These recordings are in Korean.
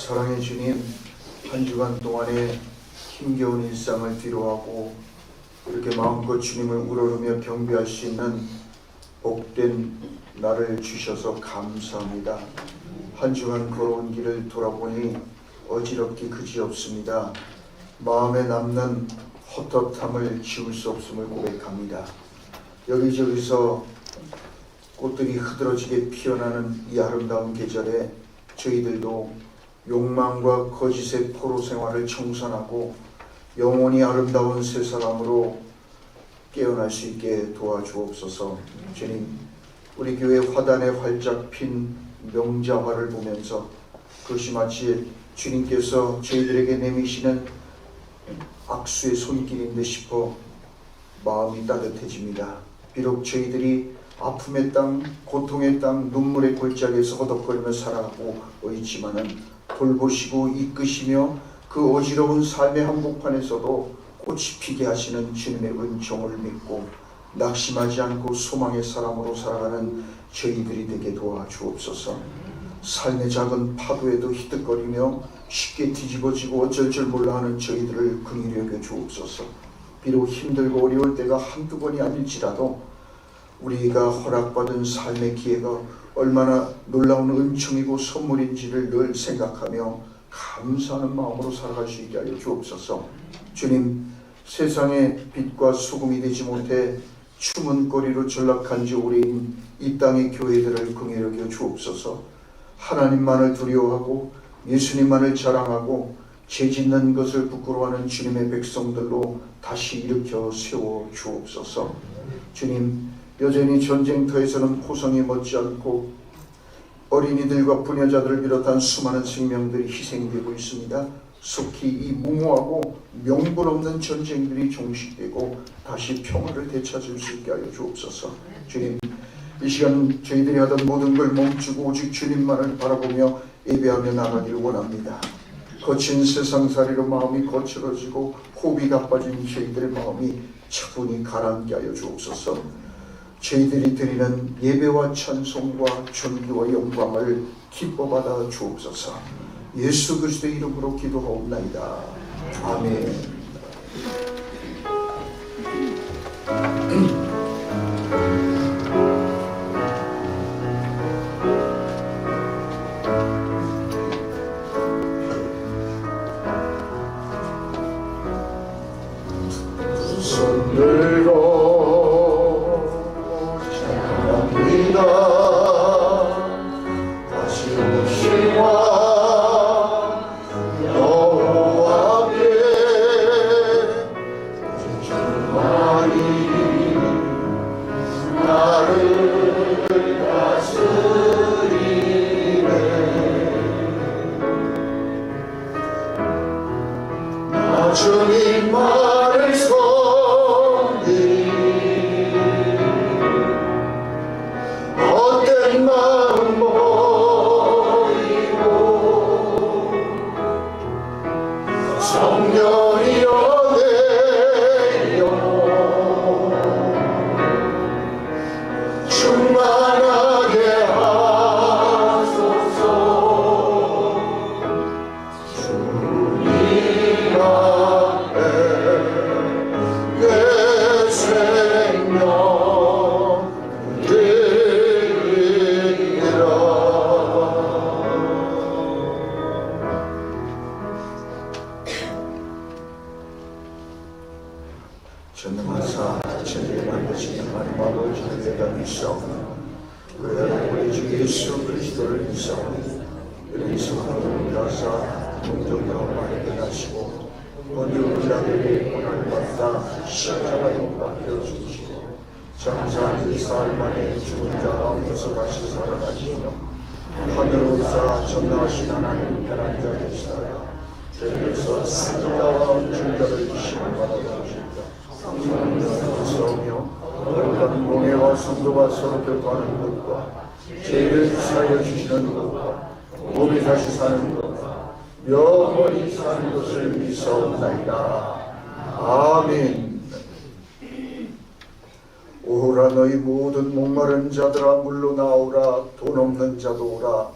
사랑의 주님, 한 주간 동안에 힘겨운 일상을 뒤로하고 이렇게 마음껏 주님을 우러르며 경배할 수 있는 복된 날을 주셔서 감사합니다. 한 주간 걸어온 길을 돌아보니 어지럽기 그지없습니다. 마음에 남는 헛헛함을 지울 수 없음을 고백합니다. 여기저기서 꽃들이 흐드러지게 피어나는 이 아름다운 계절에 저희들도 욕망과 거짓의 포로 생활을 청산하고 영원히 아름다운 새 사람으로 깨어날 수 있게 도와주옵소서. 주님, 우리 교회 화단에 활짝 핀 명자화를 보면서 그것이 마치 주님께서 저희들에게 내미시는 악수의 손길인 듯 싶어 마음이 따뜻해집니다. 비록 저희들이 아픔의 땅, 고통의 땅, 눈물의 골짜기에서 허덕거리며 살아가고 있지만은 돌보시고 이끄시며 그 어지러운 삶의 한복판에서도 꽃이 피게 하시는 주님의 은총을 믿고 낙심하지 않고 소망의 사람으로 살아가는 저희들이 되게 도와주옵소서. 삶의 작은 파도에도 히득거리며 쉽게 뒤집어지고 어쩔 줄 몰라 하는 저희들을 긍휼히 여겨 주옵소서. 비록 힘들고 어려울 때가 한두 번이 아닐지라도 우리가 허락받은 삶의 기회가 얼마나 놀라운 은총이고 선물인지를 늘 생각하며 감사하는 마음으로 살아갈 수 있게 하여 주옵소서. 주님, 세상의 빛과 소금이 되지 못해 추문거리로 전락한 지 오래인 이 땅의 교회들을 긍휼히 여겨 주옵소서. 하나님만을 두려워하고 예수님만을 자랑하고 죄짓는 것을 부끄러워하는 주님의 백성들로 다시 일으켜 세워 주옵소서. 주님, 여전히 전쟁터에서는 포성이 멎지않고 어린이들과 부녀자들을 비롯한 수많은 생명들이 희생되고 있습니다. 속히 이 무모하고 명분 없는 전쟁들이 종식되고 다시 평화를 되찾을 수 있게 하여 주옵소서. 주님, 이 시간 저희들이 하던 모든 걸 멈추고 오직 주님만을 바라보며 예배하며 나가기를 원합니다. 거친 세상살이로 마음이 거칠어지고 호흡이 가빠진 저희들의 마음이 차분히 가라앉게 하여 주옵소서. 저희들이 드리는 예배와 찬송과 존귀와 영광을 기뻐받아 주옵소서. 예수 그리스도의 이름으로 기도하옵나이다. 아멘. 주님만을 섬기 헛된 마음 버리고 성령이여 내 영혼 충만하게 하소서. 주님 앞에 내 생명 드리라. 전능하사 천지를 만드신 하나님 아버지를 내가 믿사오니 그 우리 주 예수 그리스도를 믿사오니 여기서 하나님 나사 동정명을 일어나시고 본디오 빌라도에게 고난을 받다 십자가에 못 박혀 죽으시고 장사한 이 사흘 만에 죽은 자 가운데서 다시 살아나시며 하늘로 사 전능하신 하나님 편한 자 되시다가 저에게서 사자와 중자를 주심을 받아주십니다. 성령으로 모든 공예와 성도가 서로 교통하는 것과 죄를 사하여 주시는 것과 몸이 다시 사는 것과 영원히 사는 것을 믿사옵나이다. 아멘. 오라 너희 모든 목마른 자들아 물로 나오라. 돈 없는 자도 오라.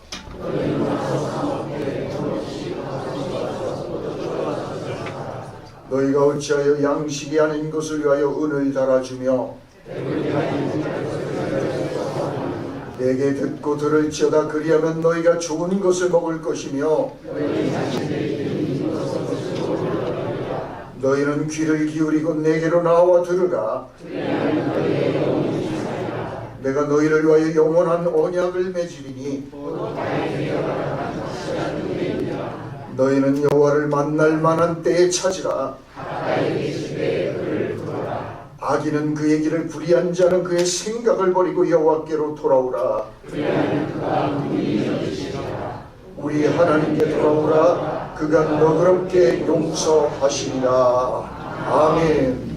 너희가 어찌하여 양식이 아닌 것을 위하여 은을 달아주며 내게 듣고 들을지어다. 그리하면 너희가 좋은 것을 먹을 것이며 너희는 귀를 기울이고 내게로 나와 들으라. 내가 너희를 위하여 영원한 언약을 맺으리니 너희는 여호와를 만날 만한 때에 찾으라. 악인은 그의 길을 불의한 자는 그의 생각을 버리고 여호와께로 돌아오라. 우리 하나님께 돌아오라. 그가 너그럽게 용서하시리라. 아멘.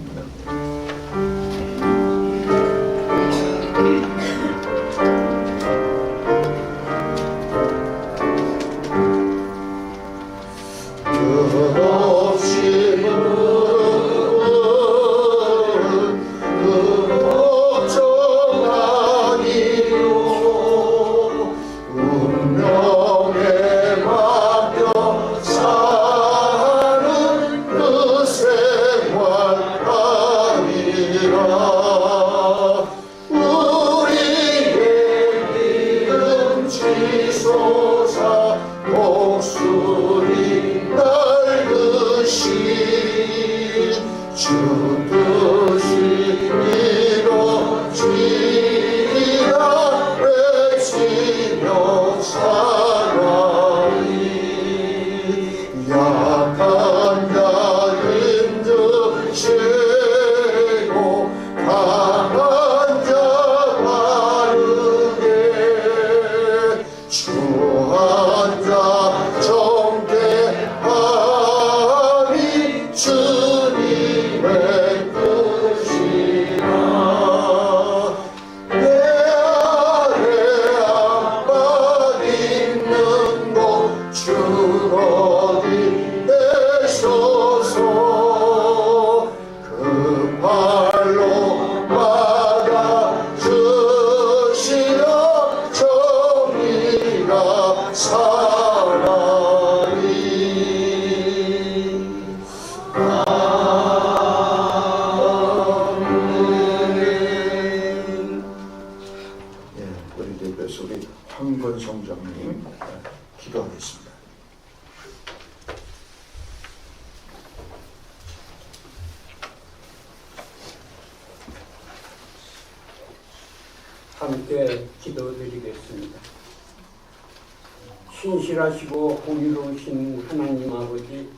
황건 성장님 기도하겠습니다. 함께 기도드리겠습니다. 신실하시고 공의로우신 하나님 아버지,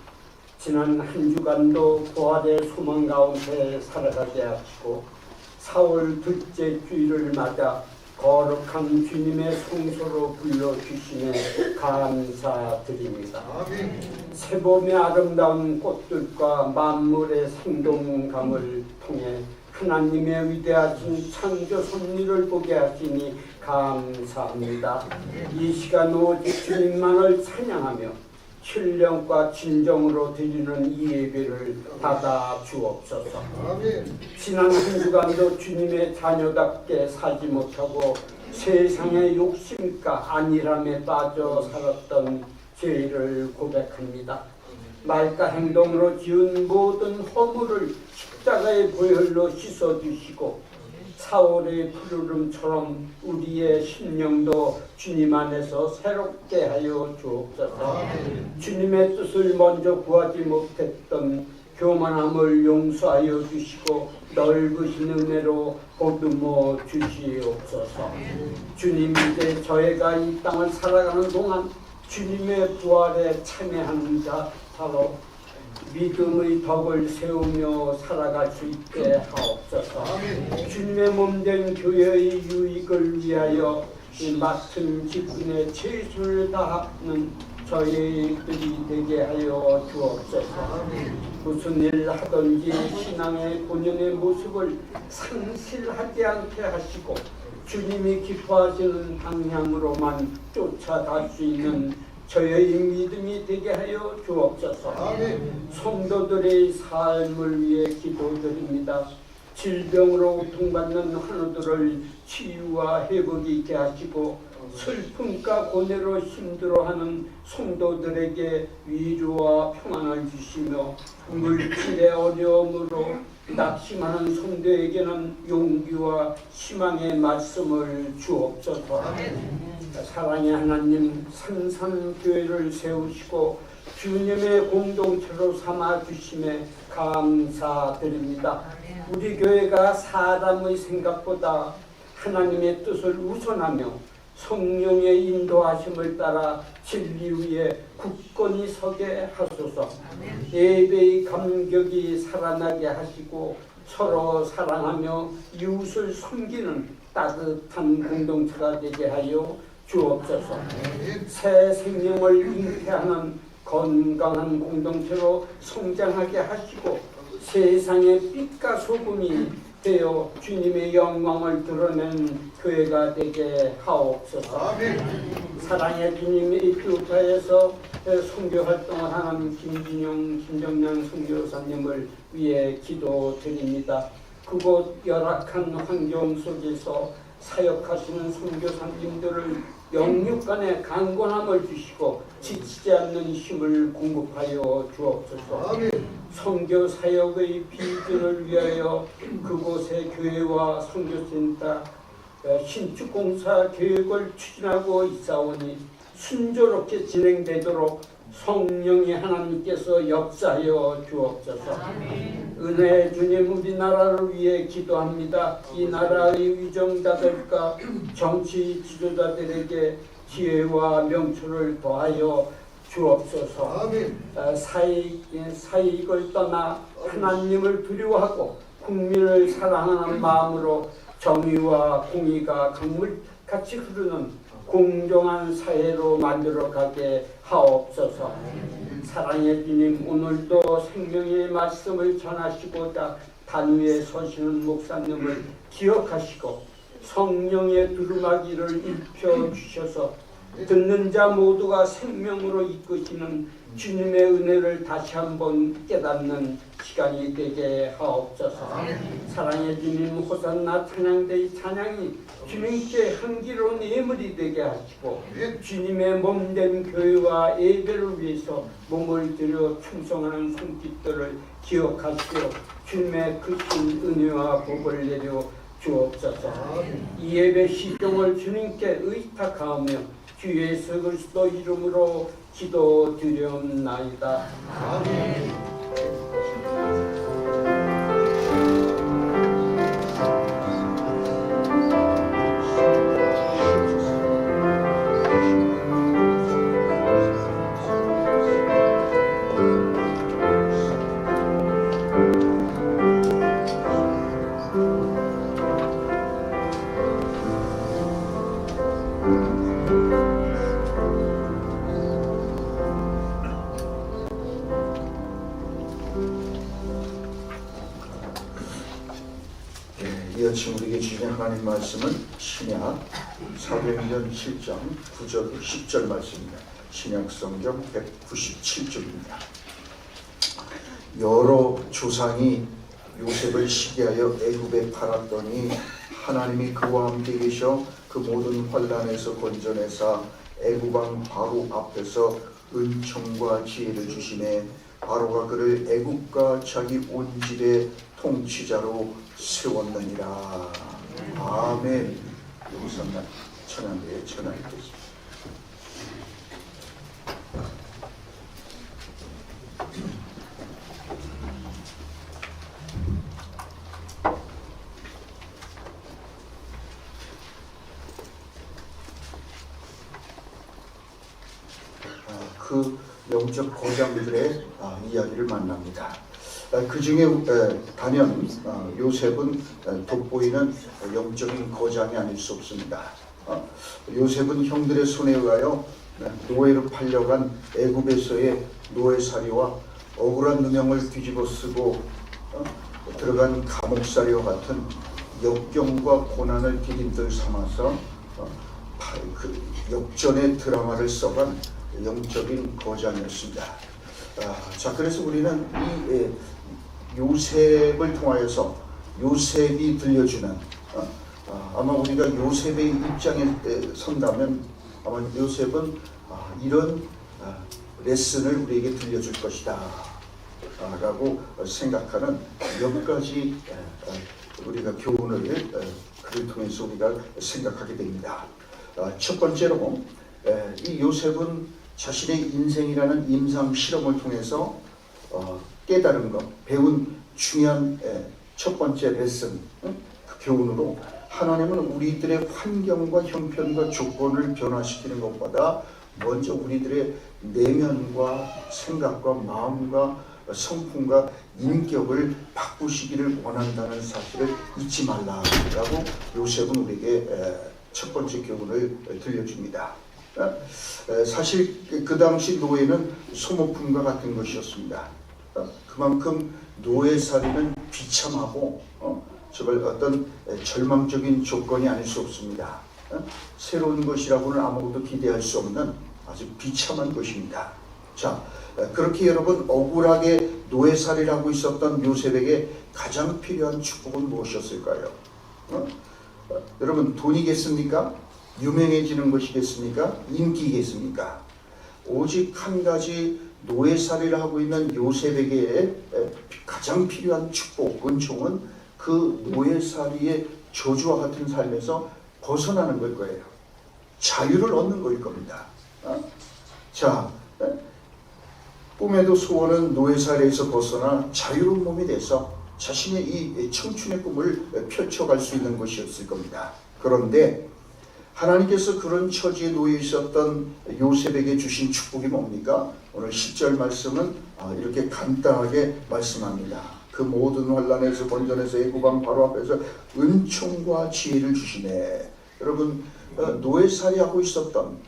지난 한 주간도 부활의 소망 가운데 살아가게 하시고 4월 둘째 주일을 맞아 거룩한 주님의 성소로 불러주심에 감사드립니다. 새봄의 아름다운 꽃들과 만물의 생동감을 통해 하나님의 위대하신 창조 섭리를 보게 하시니 감사합니다. 이 시간 오직 주님만을 찬양하며 신령과 진정으로 드리는 이 예배를 받아 주옵소서. 지난 한 주간도 주님의 자녀답게 살지 못하고 세상의 욕심과 안일함에 빠져 살았던 죄를 고백합니다. 말과 행동으로 지은 모든 허물을 십자가의 보혈로 씻어주시고 4월의 푸르름처럼 우리의 심령도 주님 안에서 새롭게 하여 주옵소서. 주님의 뜻을 먼저 구하지 못했던 교만함을 용서하여 주시고 넓으신 은혜로 보듬어 주시옵소서. 주님, 이제 저희가 이 땅을 살아가는 동안 주님의 부활에 참여하는 자 바로 믿음의 덕을 세우며 살아갈 수 있게 하옵소서. 주님의 몸된 교회의 유익을 위하여 이 맡은 직분에 최선을 다하는 저희들이 되게 하여 주옵소서. 무슨 일 하든지 신앙의 본연의 모습을 상실하지 않게 하시고 주님이 기뻐하시는 방향으로만 쫓아갈 수 있는 저의 믿음이 되게 하여 주옵소서. 성도들의 삶을 위해 기도드립니다. 질병으로 고통받는 환우들을 치유와 회복이 있게 하시고 슬픔과 고뇌로 힘들어하는 성도들에게 위로와 평안을 주시며 물질의 어려움으로 낙심하는 성도에게는 용기와 희망의 말씀을 주옵소서. 사랑의 하나님, 산산교회를 세우시고 주님의 공동체로 삼아주심에 감사드립니다. 우리 교회가 사람의 생각보다 하나님의 뜻을 우선하며 성령의 인도하심을 따라 진리 위에 굳건히 서게 하소서. 예배의 감격이 살아나게 하시고 서로 사랑하며 이웃을 섬기는 따뜻한 공동체가 되게 하여 주옵소서. 새 생명을 잉태하는 건강한 공동체로 성장하게 하시고 세상의 빛과 소금이 되어 주님의 영광을 드러내는 교회가 되게 하옵소서. 사랑의 주님, 에티오피아에서 선교 활동을 하는 김진영, 김정년 선교사님을 위해 기도드립니다. 그곳 열악한 환경 속에서 사역하시는 선교사님들을 영육간의 강건함을 주시고 지치지 않는 힘을 공급하여 주옵소서. 선교 사역의 비전을 위하여 그곳의 교회와 선교센터 신축공사 계획을 추진하고 있사오니 순조롭게 진행되도록 성령의 하나님께서 역사하여 주옵소서. 은혜의 주님, 우리나라를 위해 기도합니다. 이 나라의 위정자들과 정치 지도자들에게 지혜와 명철을 더하여 주옵소서. 사익을 떠나 하나님을 두려워하고 국민을 사랑하는 마음으로 정의와 공의가 강물같이 흐르는 공정한 사회로 만들어가게 하옵소서. 사랑의 주님, 오늘도 생명의 말씀을 전하시고자 단위에 서시는 목사님을 기억하시고 성령의 두루마기를 입혀주셔서 듣는 자 모두가 생명으로 이끄시는 주님의 은혜를 다시 한번 깨닫는 시간이 되게 하옵소서. 사랑의 주님, 호산나 찬양대의 찬양이 주님께 향기로운 예물이 되게 하시고 주님의 몸된 교회와 예배를 위해서 몸을 들여 충성하는 손짓들을 기억하시어 주님의 크신 은혜와 복을 내려 주옵소서. 이 예배 시종을 주님께 의탁하며 주 예수 그리스도 이름으로 기도드렸나이다. 아멘. 이어지 우리에게 주신 하나님 말씀은 신약 사도행전 7장 9절 10절 말씀입니다. 신약 성경 197쪽입니다. 여러 조상이 요셉을 시기하여 애굽에 팔았더니 하나님이 그와 함께 계셔 그 모든 환난에서 건져내사 애굽왕 바로 앞에서 은총과 지혜를 주시네. 바로가 그를 애굽과 자기 온 집의 통치자로 세웠느니라. 아멘. 호산나 천안대에 전하겠습니다. 그 영적 거장들의 이야기를 만납니다. 그 중에 단연 요셉은 돋보이는 영적인 거장이 아닐 수 없습니다. 요셉은 형들의 손에 의하여 노예로 팔려간 애굽에서의 노예살이와 억울한 누명을 뒤집어쓰고 들어간 감옥살이와 같은 역경과 고난을 디딤돌 삼아서 그 역전의 드라마를 써간 영적인 거장이었습니다. 자, 그래서 우리는 이 요셉을 통하여서 요셉이 들려주는 아마 우리가 요셉의 입장에 선다면 아마 요셉은 이런 레슨을 우리에게 들려줄 것이다 라고 생각하는 몇 가지 우리가 교훈을 그를 통해서 우리가 생각하게 됩니다. 첫 번째로 이 요셉은 자신의 인생이라는 임상 실험을 통해서 깨달은 것, 배운 중요한 첫 번째 레슨, 그 교훈으로 하나님은 우리들의 환경과 형편과 조건을 변화시키는 것보다 먼저 우리들의 내면과 생각과 마음과 성품과 인격을 바꾸시기를 원한다는 사실을 잊지 말라라고 요셉은 우리에게 첫 번째 교훈을 들려줍니다. 사실 그 당시 노예는 소모품과 같은 것이었습니다. 그만큼 노예살이는 비참하고 정말 어떤 절망적인 조건이 아닐 수 없습니다. 새로운 것이라고는 아무것도 기대할 수 없는 아주 비참한 것입니다. 자, 그렇게 여러분 억울하게 노예살이를 하고 있었던 요셉에게 가장 필요한 축복은 무엇이었을까요? 여러분 돈이겠습니까? 유명해지는 것이겠습니까? 인기겠습니까? 오직 한 가지 노예살이를 하고 있는 요셉에게 가장 필요한 축복, 은총은 그 노예살이의 저주와 같은 삶에서 벗어나는 걸 거예요. 자유를 얻는 거일 겁니다. 자, 꿈에도 소원은 노예살이에서 벗어나 자유로운 몸이 돼서 자신의 이 청춘의 꿈을 펼쳐갈 수 있는 것이었을 겁니다. 그런데 하나님께서 그런 처지에 놓여 있었던 요셉에게 주신 축복이 뭡니까? 오늘 10절 말씀은 이렇게 간단하게 말씀합니다. 그 모든 환난에서 번전에서 애굽왕 바로 앞에서 은총과 지혜를 주시네. 여러분 노예살이 하고 있었던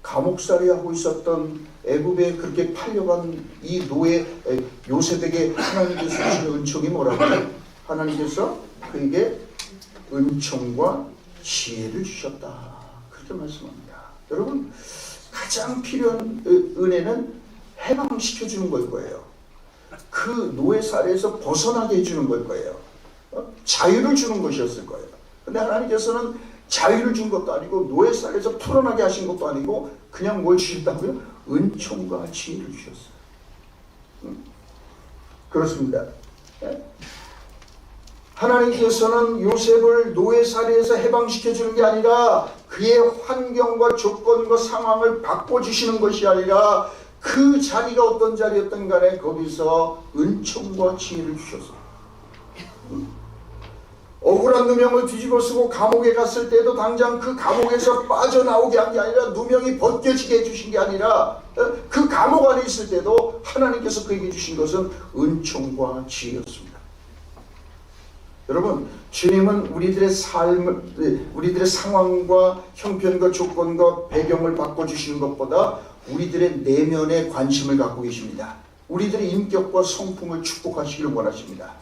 감옥살이 하고 있었던 애굽에 그렇게 팔려간 이 노예 요셉에게 하나님께서 주신 은총이 뭐라고요? 하나님께서 그에게 은총과 지혜를 주셨다. 그렇게 말씀합니다. 여러분 가장 필요한 은혜는 해방시켜주는 걸 거예요. 그 노예살에서 벗어나게 해주는 걸 거예요. 자유를 주는 것이었을 거예요. 근데 하나님께서는 자유를 준 것도 아니고 노예살에서 풀어나게 하신 것도 아니고 그냥 뭘 주셨다고요? 은총과 지혜를 주셨어요. 그렇습니다. 하나님께서는 요셉을 노예살이에서 해방시켜주는 게 아니라 그의 환경과 조건과 상황을 바꿔주시는 것이 아니라 그 자리가 어떤 자리였든 간에 거기서 은총과 지혜를 주셨어요. 억울한 누명을 뒤집어 쓰고 감옥에 갔을 때도 당장 그 감옥에서 빠져나오게 한 게 아니라 누명이 벗겨지게 해주신 게 아니라 그 감옥 안에 있을 때도 하나님께서 그에게 주신 것은 은총과 지혜였습니다. 여러분 주님은 우리들의 삶을 우리들의 상황과 형편과 조건과 배경을 바꿔주시는 것보다 우리들의 내면에 관심을 갖고 계십니다. 우리들의 인격과 성품을 축복하시기를 원하십니다.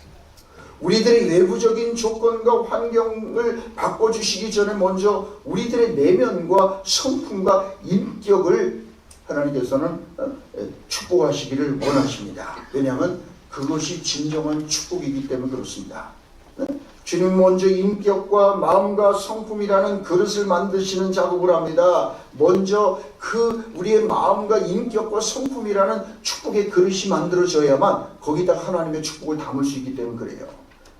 우리들의 외부적인 조건과 환경을 바꿔주시기 전에 먼저 우리들의 내면과 성품과 인격을 하나님께서는 축복하시기를 원하십니다. 왜냐하면 그것이 진정한 축복이기 때문에 그렇습니다. 주님 먼저 인격과 마음과 성품이라는 그릇을 만드시는 작업을 합니다. 먼저 그 우리의 마음과 인격과 성품이라는 축복의 그릇이 만들어져야만 거기다 하나님의 축복을 담을 수 있기 때문에 그래요.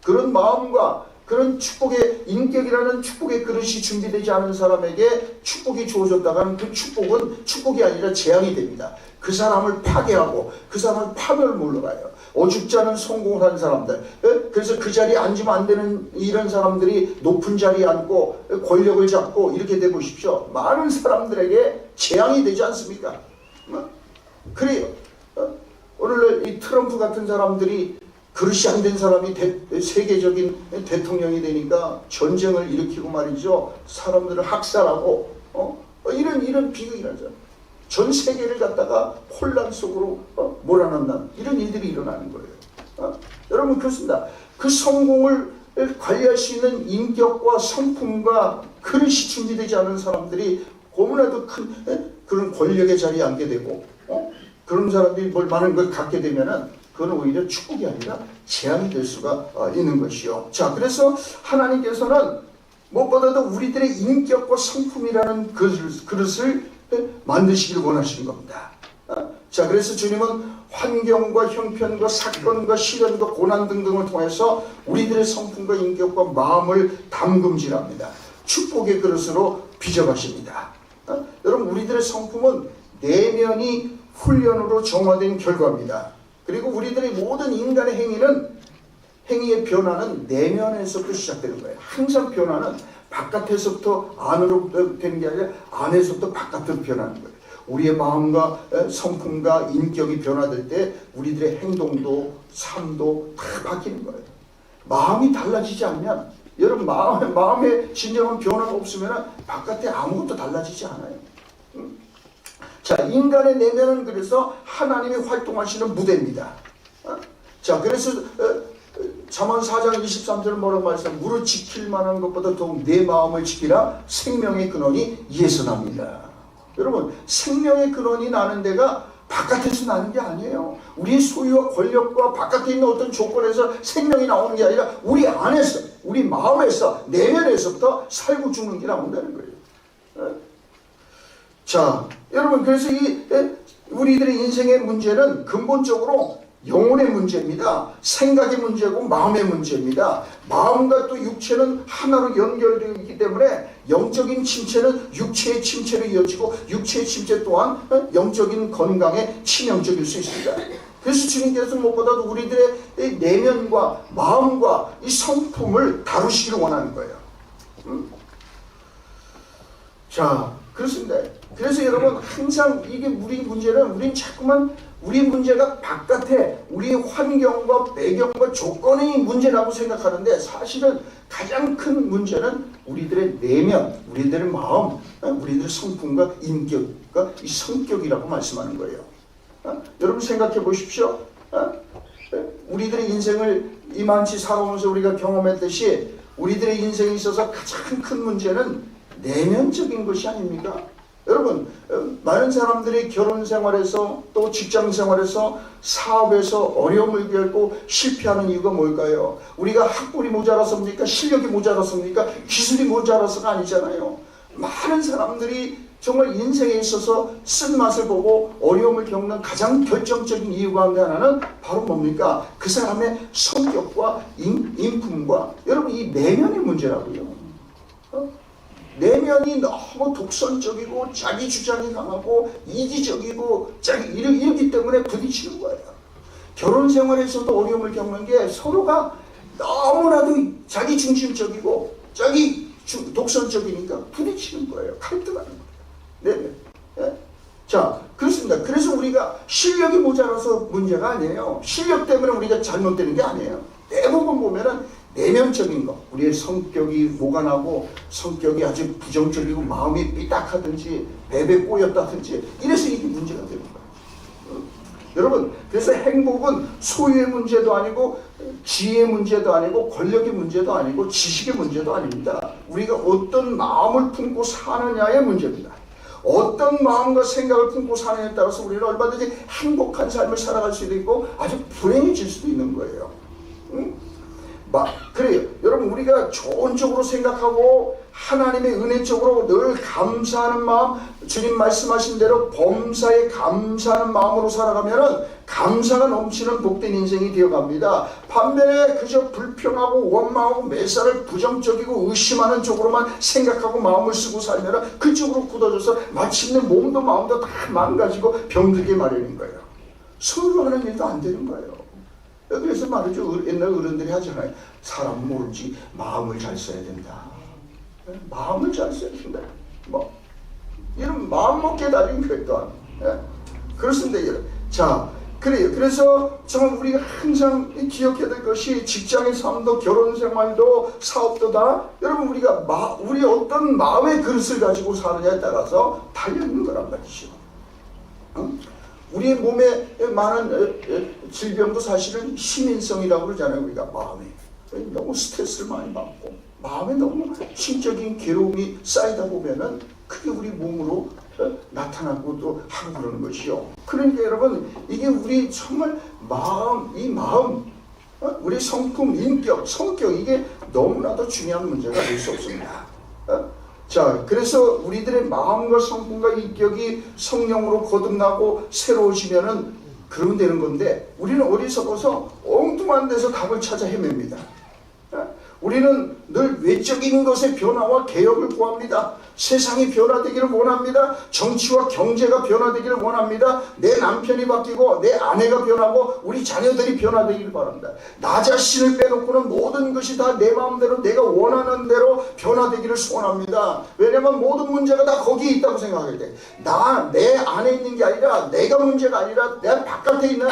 그런 마음과 그런 축복의 인격이라는 축복의 그릇이 준비되지 않은 사람에게 축복이 주어졌다가는 그 축복은 축복이 아니라 재앙이 됩니다. 그 사람을 파괴하고 그 사람을 파멸물로 가요. 어줍지 않은 성공을 한 사람들, 그래서 그 자리에 앉으면 안 되는 이런 사람들이 높은 자리에 앉고 권력을 잡고 이렇게 돼 보십시오. 많은 사람들에게 재앙이 되지 않습니까? 그래요. 오늘날 이 트럼프 같은 사람들이 그릇이 안 된 사람이 세계적인 대통령이 되니까 전쟁을 일으키고 말이죠. 사람들을 학살하고 이런 비극이라죠. 전 세계를 갖다가 혼란 속으로 몰아넣는 이런 일들이 일어나는 거예요. 여러분 그렇습니다. 그 성공을 관리할 수 있는 인격과 성품과 그릇이 준비되지 않은 사람들이 너무나도 큰 그런 권력의 자리에 앉게 되고 그런 사람들이 뭘 많은 걸 갖게 되면은 그건 오히려 축복이 아니라 재앙이 될 수가 있는 것이요. 자, 그래서 하나님께서는 무엇보다도 우리들의 인격과 성품이라는 그릇을 만드시길 원하시는 겁니다. 자, 그래서 주님은 환경과 형편과 사건과 시련과 고난 등등을 통해서 우리들의 성품과 인격과 마음을 담금질합니다. 축복의 그릇으로 빚어가십니다. 여러분, 우리들의 성품은 내면이 훈련으로 정화된 결과입니다. 그리고 우리들의 모든 인간의 행위의 변화는 내면에서부터 시작되는 거예요. 항상 변화는 바깥에서부터 안으로 되는 게 아니라 안에서부터 바깥으로 변하는 거예요. 우리의 마음과 성품과 인격이 변화될 때 우리들의 행동도 삶도 다 바뀌는 거예요. 마음이 달라지지 않으면, 여러분, 마음에 진정한 변화가 없으면 바깥에 아무것도 달라지지 않아요. 자, 인간의 내면은 그래서 하나님이 활동하시는 무대입니다. 자, 그래서 잠언 4장 23절 뭐라고 말씀하세요? 무릇 지킬 만한 것보다 더욱 내 마음을 지키라. 생명의 근원이 이에서 납니다. 여러분, 생명의 근원이 나는 데가 바깥에서 나는 게 아니에요. 우리의 소유와 권력과 바깥에 있는 어떤 조건에서 생명이 나오는 게 아니라 우리 안에서, 우리 마음에서, 내면에서부터 살고 죽는 게 나온다는 거예요. 자, 여러분, 그래서 우리들의 인생의 문제는 근본적으로 영혼의 문제입니다. 생각의 문제고 마음의 문제입니다. 마음과 또 육체는 하나로 연결되어 있기 때문에 영적인 침체는 육체의 침체로 이어지고 육체의 침체 또한 영적인 건강에 치명적일 수 있습니다. 그래서 주님께서 무엇보다도 우리들의 내면과 마음과 이 성품을 다루시기를 원하는 거예요. 자, 그렇습니다. 그래서 여러분, 항상 이게 우리 문제는, 우린 자꾸만 우리 문제가 바깥에 우리의 환경과 배경과 조건이 문제라고 생각하는데, 사실은 가장 큰 문제는 우리들의 내면, 우리들의 마음, 우리들의 성품과 인격과 이 성격이라고 말씀하는 거예요. 여러분, 생각해 보십시오. 우리들의 인생을 이만치 살아오면서 우리가 경험했듯이 우리들의 인생에 있어서 가장 큰 문제는 내면적인 것이 아닙니까? 여러분, 많은 사람들이 결혼 생활에서 또 직장 생활에서 사업에서 어려움을 겪고 실패하는 이유가 뭘까요? 우리가 학벌이 모자라서입니까? 실력이 모자라서입니까? 기술이 모자라서가 아니잖아요. 많은 사람들이 정말 인생에 있어서 쓴맛을 보고 어려움을 겪는 가장 결정적인 이유 가운데 하나는 바로 뭡니까? 그 사람의 성격과 인품과, 여러분, 이 내면의 문제라고요. 내면이 너무 독선적이고 자기 주장이 강하고 이기적이고 이러기 때문에 부딪히는 거예요. 결혼 생활에서도 어려움을 겪는 게 서로가 너무나도 자기 중심적이고 자기 독선적이니까 부딪히는 거예요. 갈등하는 거예요. 네. 자, 그렇습니다. 그래서 우리가 실력이 모자라서 문제가 아니에요. 실력 때문에 우리가 잘못되는 게 아니에요. 대부분 보면은 내면적인 것, 우리의 성격이 모간하고 성격이 아주 부정적이고 마음이 삐딱하든지 배배 꼬였다든지 이래서 이게 문제가 되는 거예요. 여러분, 그래서 행복은 소유의 문제도 아니고 지혜의 문제도 아니고 권력의 문제도 아니고 지식의 문제도 아닙니다. 우리가 어떤 마음을 품고 사느냐의 문제입니다. 어떤 마음과 생각을 품고 사느냐에 따라서 우리는 얼마든지 행복한 삶을 살아갈 수도 있고 아주 불행해질 수도 있는 거예요. 그래요. 여러분, 우리가 좋은 쪽으로 생각하고 하나님의 은혜 쪽으로 늘 감사하는 마음, 주님 말씀하신 대로 범사에 감사하는 마음으로 살아가면은 감사가 넘치는 복된 인생이 되어갑니다. 반면에 그저 불평하고 원망하고 매사를 부정적이고 의심하는 쪽으로만 생각하고 마음을 쓰고 살면은 그쪽으로 굳어져서 마침내 몸도 마음도 다 망가지고 병들게 마련인 거예요. 서로 하는 일도 안 되는 거예요. 그래서 말이죠. 옛날 어른들이 하잖아요. 사람 모르지 마음을 잘 써야 된다. 마음을 잘 써야 된다. 이런 마음 먹게 다닌 거예요. 또한. 그렇습니다. 자, 그래요. 그래서 정말 우리가 항상 기억해야 될 것이 직장의 삶도 결혼 생활도 사업도 다 여러분 우리가 우리 어떤 마음의 그릇을 가지고 사느냐에 따라서 달려있는 거란 말이죠. 우리의 몸에 많은 질병도 사실은 시민성이라고 그러잖아요. 우리가 마음에 너무 스트레스를 많이 받고 마음에 너무 심적인 괴로움이 쌓이다 보면은 그게 우리 몸으로 나타나고 또 하고 그러는 것이요. 그러니까 여러분, 이게 우리 정말 마음, 우리 성품, 인격, 성격, 이게 너무나도 중요한 문제가 될 수 없습니다. 자, 그래서 우리들의 마음과 성품과 인격이 성령으로 거듭나고 새로워지면은 그러면 되는 건데, 우리는 어리석어서 엉뚱한 데서 답을 찾아 헤맵니다. 우리는 늘 외적인 것의 변화와 개혁을 구합니다. 세상이 변화되기를 원합니다. 정치와 경제가 변화되기를 원합니다. 내 남편이 바뀌고 내 아내가 변하고 우리 자녀들이 변화되기를 바랍니다. 나 자신을 빼놓고는 모든 것이 다 내 마음대로 내가 원하는 대로 변화되기를 소원합니다. 왜냐하면 모든 문제가 다 거기에 있다고 생각하게 돼. 내 안에 있는 게 아니라, 내가 문제가 아니라 내 바깥에 있는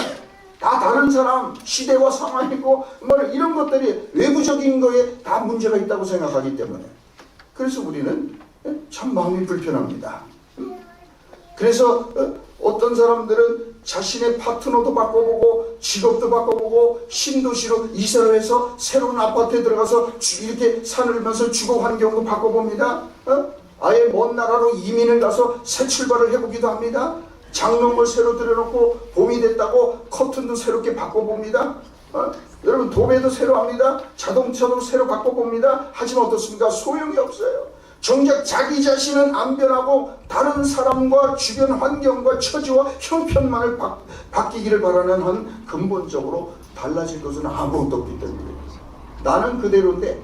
다 다른 사람, 시대와 상황이고 뭐 이런 것들이 외부적인 거에 다 문제가 있다고 생각하기 때문에, 그래서 우리는 참 마음이 불편합니다. 그래서 어떤 사람들은 자신의 파트너도 바꿔보고 직업도 바꿔보고 신도시로 이사를 해서 새로운 아파트에 들어가서 이렇게 살면서 주거 환경도 바꿔봅니다. 아예 먼 나라로 이민을 가서 새 출발을 해보기도 합니다. 장롱을 새로 들여놓고 봄이 됐다고 커튼도 새롭게 바꿔봅니다. 여러분, 도배도 새로 합니다. 자동차도 새로 바꿔봅니다. 하지만 어떻습니까? 소용이 없어요. 정작 자기 자신은 안 변하고 다른 사람과 주변 환경과 처지와 형편만을 바뀌기를 바라는 한, 근본적으로 달라질 것은 아무것도 없기 때문에, 나는 그대로인데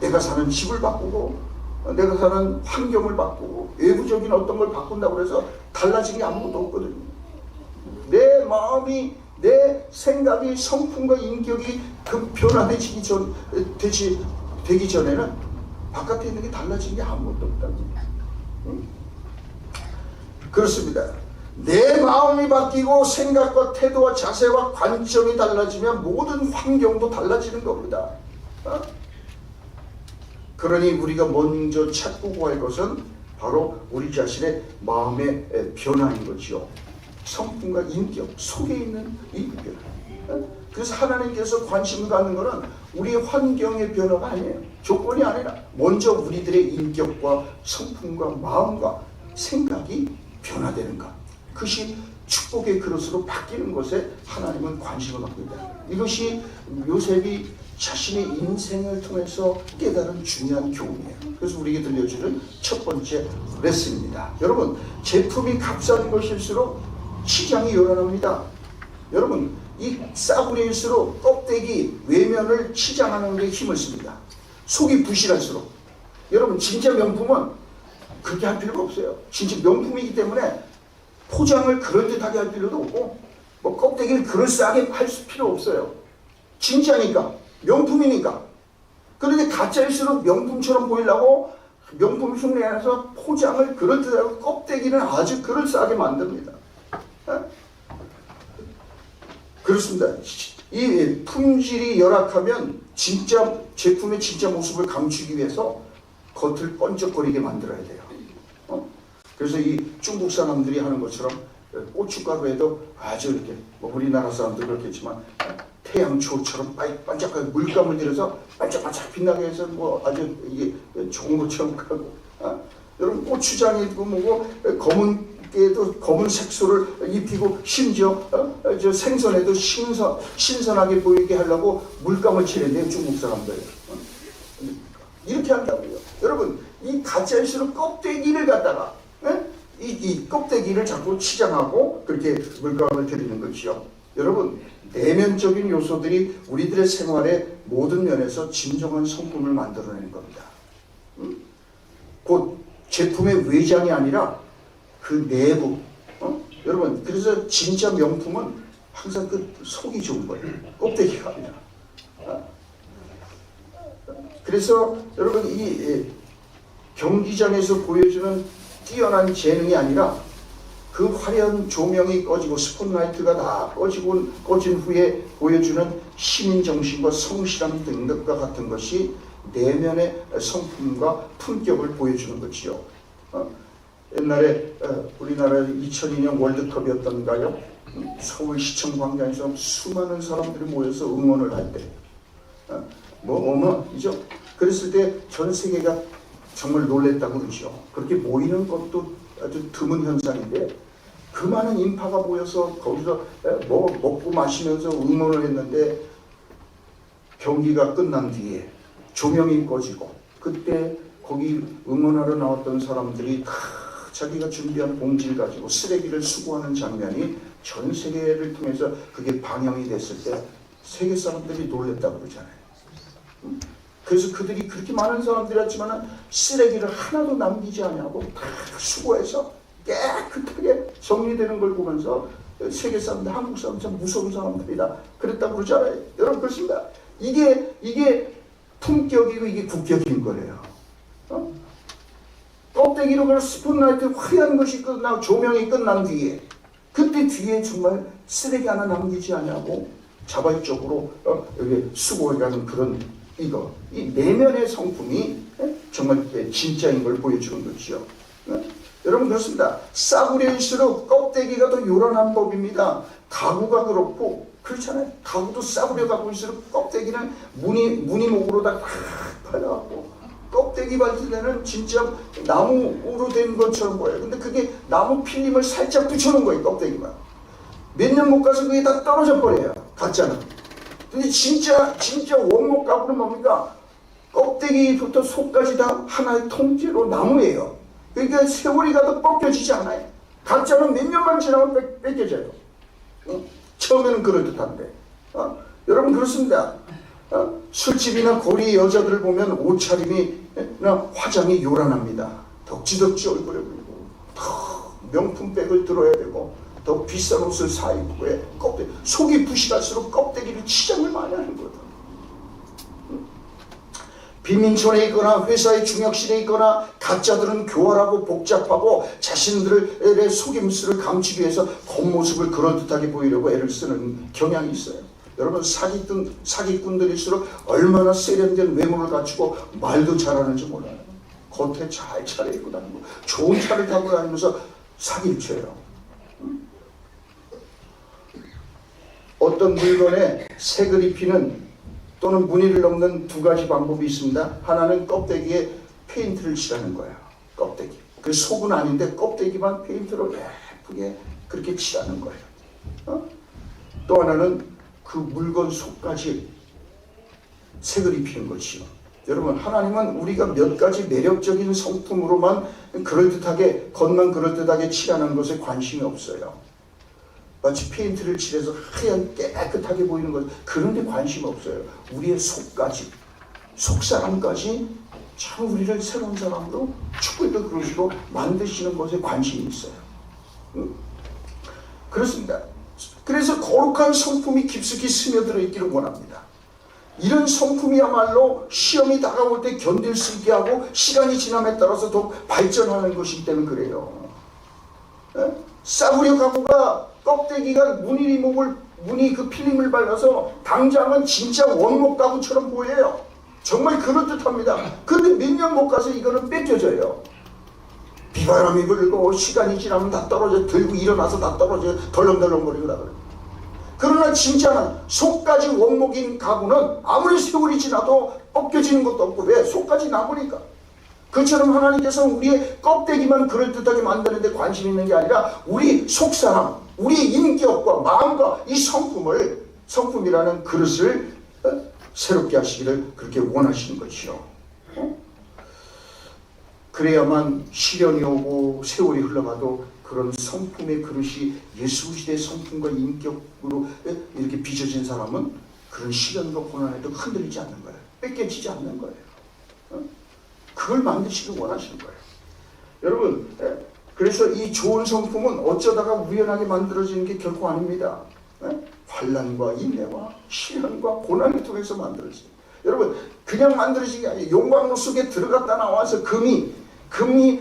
내가 사는 집을 바꾸고 내가 사는 환경을 바꾸고 외부적인 어떤 걸 바꾼다고 해서 달라진 게 아무것도 없거든요. 내 마음이, 내 생각이, 성품과 인격이 변화되기 전에는 바깥에 있는 게 달라진 게 아무것도 없다는 거예요. 그렇습니다. 내 마음이 바뀌고 생각과 태도와 자세와 관점이 달라지면 모든 환경도 달라지는 겁니다. 그러니 우리가 먼저 찾고 구할 것은 바로 우리 자신의 마음의 변화인 거지요. 성품과 인격, 속에 있는 이 변화. 그래서 하나님께서 관심을 갖는 것은 우리의 환경의 변화가 아니에요. 조건이 아니라 먼저 우리들의 인격과 성품과 마음과 생각이 변화되는 것, 그것이 축복의 그릇으로 바뀌는 것에 하나님은 관심을 갖고 있다. 이것이 요셉이 자신의 인생을 통해서 깨달은 중요한 교훈이에요. 그래서 우리에게 들려주는 첫 번째 레슨입니다. 여러분, 제품이 값싼 것일수록 시장이 요란합니다. 여러분, 이 싸구려일수록 껍데기, 외면을 치장하는 데 힘을 씁니다. 속이 부실할수록. 여러분, 진짜 명품은 그렇게 할 필요가 없어요. 진짜 명품이기 때문에 포장을 그럴듯하게 할 필요도 없고 뭐 껍데기를 그럴싸하게 할 필요 없어요. 진짜니까, 명품이니까. 그런데 가짜일수록 명품처럼 보이려고 명품 흉내내서 포장을 그럴듯하고 껍데기는 아주 그럴싸하게 만듭니다. 그렇습니다. 이 품질이 열악하면 진짜 제품의 진짜 모습을 감추기 위해서 겉을 번쩍거리게 만들어야 돼요. 그래서 이 중국 사람들이 하는 것처럼 고춧가루에도 아주 이렇게, 뭐 우리나라 사람도 그렇겠지만 태양초처럼 반짝하게 물감을 들여서 반짝반짝 빛나게 해서 뭐 아주 이게 좋은 것처럼 하고, 여러분 고추장이고 뭐고 검은 깨도 검은 색소를 입히고 심지어 저 생선에도 신선하게 보이게 하려고 물감을 칠해내요, 중국 사람들. 이렇게 한다고요. 여러분, 이 가짜일수록 껍데기를 갖다가 이 껍데기를 자꾸 치장하고 그렇게 물감을 들이는 것이요. 여러분, 내면적인 요소들이 우리들의 생활의 모든 면에서 진정한 성품을 만들어내는 겁니다. 곧 제품의 외장이 아니라 그 내부. 여러분, 그래서 진짜 명품은 항상 그 속이 좋은 거예요. 껍데기가 아니라. 그래서 여러분, 이 경기장에서 보여주는 뛰어난 재능이 아니라 그 화려한 조명이 꺼지고 스포트라이트가 다 꺼진 후에 보여주는 시민정신과 성실함 등등과 같은 것이 내면의 성품과 품격을 보여주는 것이요. 옛날에 우리나라 2002년 월드컵이었던가요? 서울시청 광장에서 수많은 사람들이 모여서 응원을 할 때, 뭐 어마이죠. 그랬을 때 전 세계가 정말 놀랬다고 그러죠. 그렇게 모이는 것도 아주 드문 현상인데 그 많은 인파가 모여서 거기서 뭐 먹고 마시면서 응원을 했는데 경기가 끝난 뒤에 조명이 꺼지고 그때 거기 응원하러 나왔던 사람들이 다 자기가 준비한 봉지를 가지고 쓰레기를 수거하는 장면이 전 세계를 통해서 그게 방영이 됐을 때 세계 사람들이 놀랬다고 그러잖아요. 그래서 그들이 그렇게 많은 사람들이었지만 쓰레기를 하나도 남기지 않냐고 다 수거해서 깨끗하게 정리되는 걸 보면서 세계 사람들, 한국 사람들 참 무서운 사람들이다 그랬다고 그러잖아요. 여러분 그렇습니다. 이게 품격이고 이게 국격인 거예요. 껍데기로 그 스포트라이트 화려한 것이 끝나고 조명이 끝난 뒤에 그때 뒤에 정말 쓰레기 하나 남기지 않냐고 자발적으로 여기 수고해가는 그런 이 내면의 성품이 정말 진짜인 걸 보여주는 거죠. 여러분 그렇습니다. 싸구려일수록 껍데기가 더 요란한 법입니다. 가구가 그렇고 그렇잖아요. 가구도 싸구려 갖고 있을수록 껍데기는 무늬목으로 다 팔려갖고 껍데기 받을 때는 진짜 나무로 된 것처럼 보여요. 근데 그게 나무 필름을 살짝 붙여놓은 거예요. 껍데기만. 몇 년 못 가서 그게 다 떨어져 버려요. 가짜는. 근데 진짜 원목 가구는 뭡니까? 껍데기부터 속까지 다 하나의 통째로 나무예요. 그러니까 세월이 가도 벗겨지지 않아요. 가짜는 몇 년만 지나면 뺏겨져요. 처음에는 그럴듯한데. 여러분 그렇습니다. 술집이나 거리 여자들을 보면 옷차림이나 화장이 요란합니다. 덕지덕지 얼굴에 보이고 더 명품백을 들어야 되고 더 비싼 옷을 사 입고 껍데기, 속이 부실할수록 껍데기를 치장을 많이 하는 거다. 빈민촌에 있거나 회사의 중역실에 있거나 가짜들은 교활하고 복잡하고 자신들의 속임수를 감추기 위해서 겉모습을 그럴듯하게 보이려고 애를 쓰는 경향이 있어요. 여러분 사기꾼들일수록 얼마나 세련된 외모를 갖추고 말도 잘하는지 몰라요. 겉에 잘 차려입고 다니고 좋은 차를 타고 다니면서 사기를 쳐요. 어떤 물건에 색을 입히는 또는 무늬를 넣는 두 가지 방법이 있습니다. 하나는 껍데기에 페인트를 칠하는 거예요. 껍데기. 그 속은 아닌데 껍데기만 페인트로 예쁘게 그렇게 칠하는 거예요. 또 하나는 그 물건 속까지 색을 입히는 것이요. 여러분 하나님은 우리가 몇 가지 매력적인 성품으로만 그럴듯하게 겉만 그럴듯하게 칠하는 것에 관심이 없어요. 마치 페인트를 칠해서 하얀 깨끗하게 보이는 것 그런 데 관심 없어요. 우리의 속까지 속사람까지 참 우리를 새로운 사람으로 축복의 그릇으로 만드시는 것에 관심이 있어요. 그렇습니다. 그래서 거룩한 성품이 깊숙이 스며들어 있기를 원합니다. 이런 성품이야말로 시험이 다가올 때 견딜 수 있게 하고 시간이 지남에 따라서 더 발전하는 것이기 때문에 그래요. 싸구려 가구가 껍데기가 무늬 그 필름을 발라서 당장은 진짜 원목 가구처럼 보여요. 정말 그럴듯합니다. 근데 몇 년 못 가서 이거는 뺏겨져요. 비바람이 불고 시간이 지나면 다 떨어져 들고 일어나서 다 떨어져 덜렁덜렁거리고 다 그래요. 그러나 진짜는 속까지 원목인 가구는 아무리 세월이 지나도 벗겨지는 것도 없고 왜? 속까지 남으니까. 그처럼 하나님께서 우리의 껍데기만 그럴듯하게 만드는 데 관심 있는 게 아니라 우리 속사람, 우리의 인격과 마음과 이 성품이라는 그릇을 새롭게 하시기를 그렇게 원하시는 것이요. 그래야만 시련이 오고 세월이 흘러가도 그런 성품의 그릇이 예수 시대의 성품과 인격으로 이렇게 빚어진 사람은 그런 시련과 고난에도 흔들리지 않는 거예요. 뺏겨지지 않는 거예요. 그걸 만드시길 원하시는 거예요. 여러분, 그래서 이 좋은 성품은 어쩌다가 우연하게 만들어지는 게 결코 아닙니다. 환난과 인내와 시련과 고난을 통해서 만들어져요. 여러분, 그냥 만들어진 게 아니에요. 용광로 속에 들어갔다 나와서 금이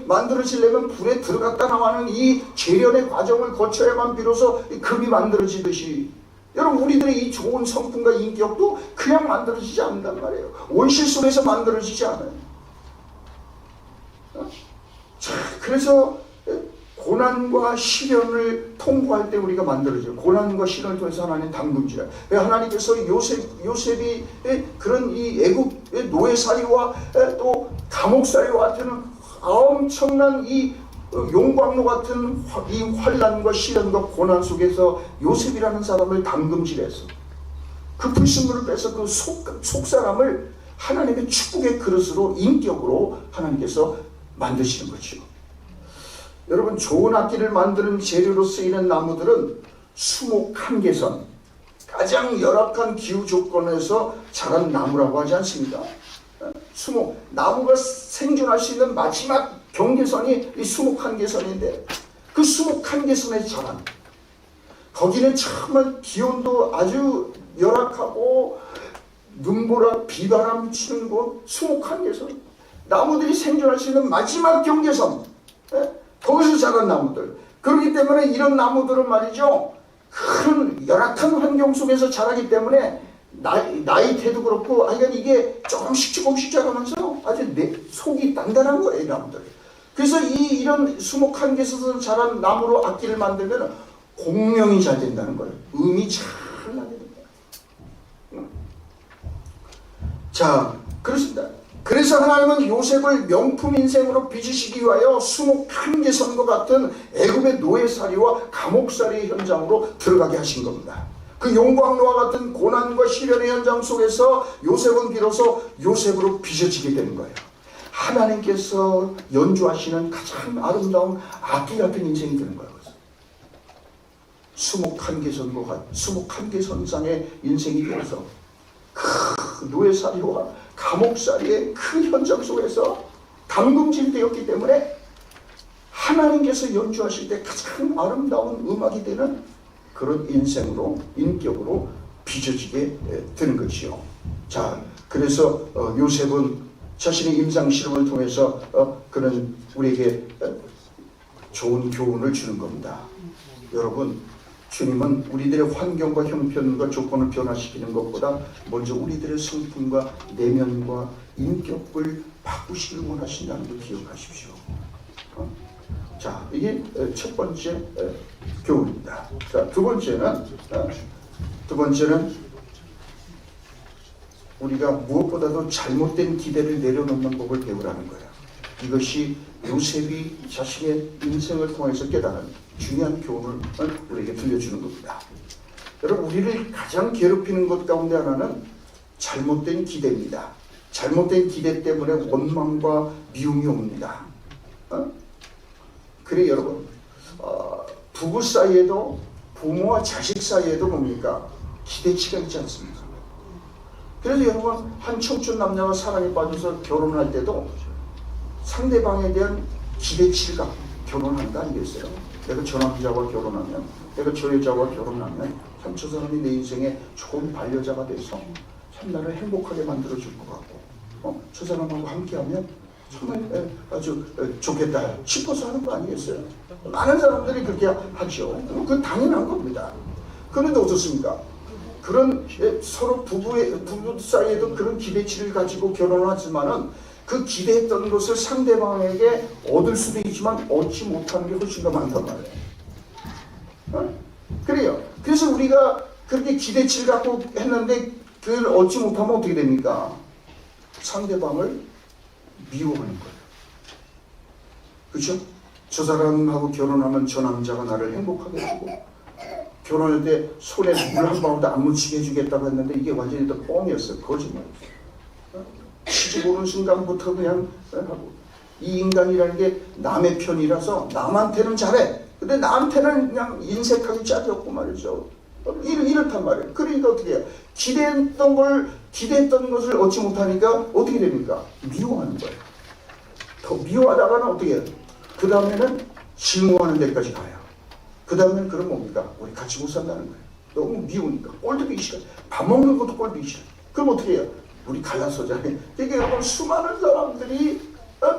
만들어지려면 불에 들어갔다 나와는 이 재련의 과정을 거쳐야만 비로소 금이 만들어지듯이 여러분 우리들의 이 좋은 성품과 인격도 그냥 만들어지지 않는단 말이에요. 온실 속에서 만들어지지 않아요. 자, 그래서 고난과 시련을 통과할 때 우리가 만들어져요. 고난과 시련을 통해서 하나님 담금질해요. 하나님께서 요셉이 그런 이 애국의 노예살이와 또 감옥살이와 같은 엄청난 이 용광로 같은 이 환난과 시련과 고난 속에서 요셉이라는 사람을 담금질해서 그 불순물을 빼서 그 속사람을 하나님의 축복의 그릇으로 인격으로 하나님께서 만드시는 거죠. 여러분, 좋은 악기를 만드는 재료로 쓰이는 나무들은 수목 한계선, 가장 열악한 기후 조건에서 자란 나무라고 하지 않습니까? 수목, 나무가 생존할 수 있는 마지막 경계선이 이 수목 한계선인데, 그 수목 한계선에 자란, 거기는 정말 기온도 아주 열악하고 눈보라 비바람 치는 곳, 수목 한계선, 나무들이 생존할 수 있는 마지막 경계선, 거기서 자란 나무들. 그렇기 때문에 이런 나무들은 말이죠, 큰 열악한 환경 속에서 자라기 때문에 나이테도 그렇고, 그러니까 이게 조금씩 자라면서 아주 속이 단단한 거예요, 이 나무들. 그래서 이런 수목 한계에서 자란 나무로 악기를 만들면 공명이 잘 된다는 거예요. 음이 잘 나게 된다. 자, 그렇습니다. 그래서 하나님은 요셉을 명품 인생으로 빚으시기 위하여 수목 한계선과 같은 애굽의 노예살이와 감옥살이의 현장으로 들어가게 하신 겁니다. 그 용광로와 같은 고난과 시련의 현장 속에서 요셉은 비로소 요셉으로 빚어지게 되는 거예요. 하나님께서 연주하시는 가장 아름다운 악기 같은 인생이 되는 거예요. 수목 한계선상의 인생이 되어서 그 노예살이와 감옥살이의 그 현장 속에서 담금질이 되었기 때문에 하나님께서 연주하실 때 가장 아름다운 음악이 되는 그런 인생으로, 인격으로 빚어지게 되는 것이요. 자, 그래서 요셉은 자신의 임상 실험을 통해서 그는 우리에게 좋은 교훈을 주는 겁니다. 여러분, 주님은 우리들의 환경과 형편과 조건을 변화시키는 것보다 먼저 우리들의 성품과 내면과 인격을 바꾸시길 원하신다는 걸 기억하십시오. 자, 이게 첫 번째 교훈입니다. 자, 두 번째는 우리가 무엇보다도 잘못된 기대를 내려놓는 법을 배우라는 거예요. 이것이 요셉이 자신의 인생을 통해서 깨달은 중요한 교훈을 우리에게 들려주는 겁니다. 여러분, 우리를 가장 괴롭히는 것 가운데 하나는 잘못된 기대입니다. 잘못된 기대 때문에 원망과 미움이 옵니다. 그래 여러분, 부부 사이에도, 부모와 자식 사이에도 뭡니까? 기대치가 있지 않습니까? 그래서 여러분, 한 청춘 남녀가 사랑에 빠져서 결혼할 때도 상대방에 대한 기대치를 갖고 결혼하는 거 아니겠어요? 내가 저 남자와 결혼하면, 내가 저 여자와 결혼하면 참 저 사람이 내 인생에 좋은 반려자가 돼서 참 나를 행복하게 만들어줄 것 같고, 저 사람하고 함께하면 정말 아주 좋겠다 싶어서 하는 거 아니겠어요? 많은 사람들이 그렇게 하죠. 그건 당연한 겁니다. 그런데 어떻습니까? 그런 서로 부부 사이에도 그런 기대치를 가지고 결혼을 하지만은 그 기대했던 것을 상대방에게 얻을 수도 있지만 얻지 못하는 게 훨씬 더 많단 말이에요. 그래요. 그래서 우리가 그렇게 기대치를 갖고 했는데 그걸 얻지 못하면 어떻게 됩니까? 상대방을 미워하는 거예요. 그렇죠? 저 사람하고 결혼하면 저 남자가 나를 행복하게 해주고, 결혼할 때 손에 물 한 방울도 안 묻히게 해주겠다고 했는데 이게 완전히 또 뻥이었어요. 거짓말이었어요. 시집 오는 순간부터 그냥 하고, 이 인간이라는 게 남의 편이라서 남한테는 잘해. 근데 나한테는 그냥 인색하게 짜졌고 말이죠. 이렇단 말이에요. 그러니까 어떻게 해요? 기대했던 것을 얻지 못하니까 어떻게 됩니까? 미워하는 거예요. 더 미워하다가는 어떻게 해요? 그 다음에는 증오하는 데까지 가요. 그 다음에는 그럼 뭡니까? 우리 같이 못 산다는 거예요. 너무 미우니까. 꼴보기 싫어. 밥 먹는 것도 꼴보기 싫어. 그럼 어떻게 해요? 우리 갈라서잖아요. 이게 여러분, 수많은 사람들이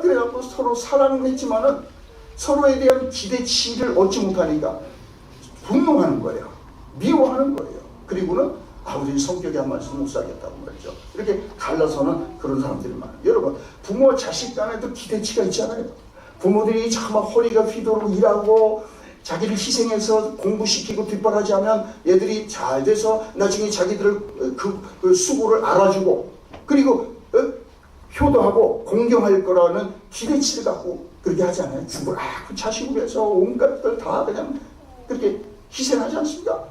그래갖고 서로 사랑을 했지만은 서로에 대한 기대치를 얻지 못하니까 분노하는 거예요. 미워하는 거예요. 그리고는 우리 성격이 한 말씀 못 살겠다고 말이죠. 이렇게 갈라서는 그런 사람들이 많아요. 여러분, 부모 자식 간에도 기대치가 있잖아요. 부모들이 정말 허리가 휘도록 일하고 자기를 희생해서 공부시키고 뒷바라지 하면 얘들이 잘 돼서 나중에 자기들을 그 수고를 알아주고, 그리고 효도하고 공경할 거라는 기대치를 갖고 그렇게 하지 않아요? 그 자식을 위해서 온갖 걸 다 그냥 그렇게 희생하지 않습니까?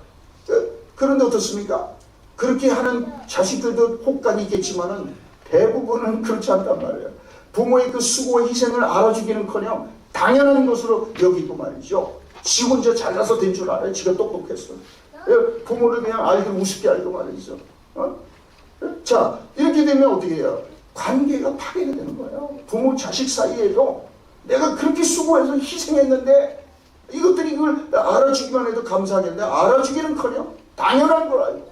그런데 어떻습니까? 그렇게 하는 자식들도 혹간이 있겠지만은 대부분은 그렇지 않단 말이에요. 부모의 그 수고와 희생을 알아주기는커녕 당연한 것으로 여기고 말이죠. 지 혼자 잘나서 된 줄 알아요. 지가 똑똑했어. 부모를 그냥 알고 우습게 알고 말이죠. 자, 이렇게 되면 어떻게 해요? 관계가 파괴가 되는 거예요. 부모 자식 사이에도 내가 그렇게 수고해서 희생했는데 이것들이 그걸 알아주기만 해도 감사하겠는데 알아주기는커녕 당연한 걸 알고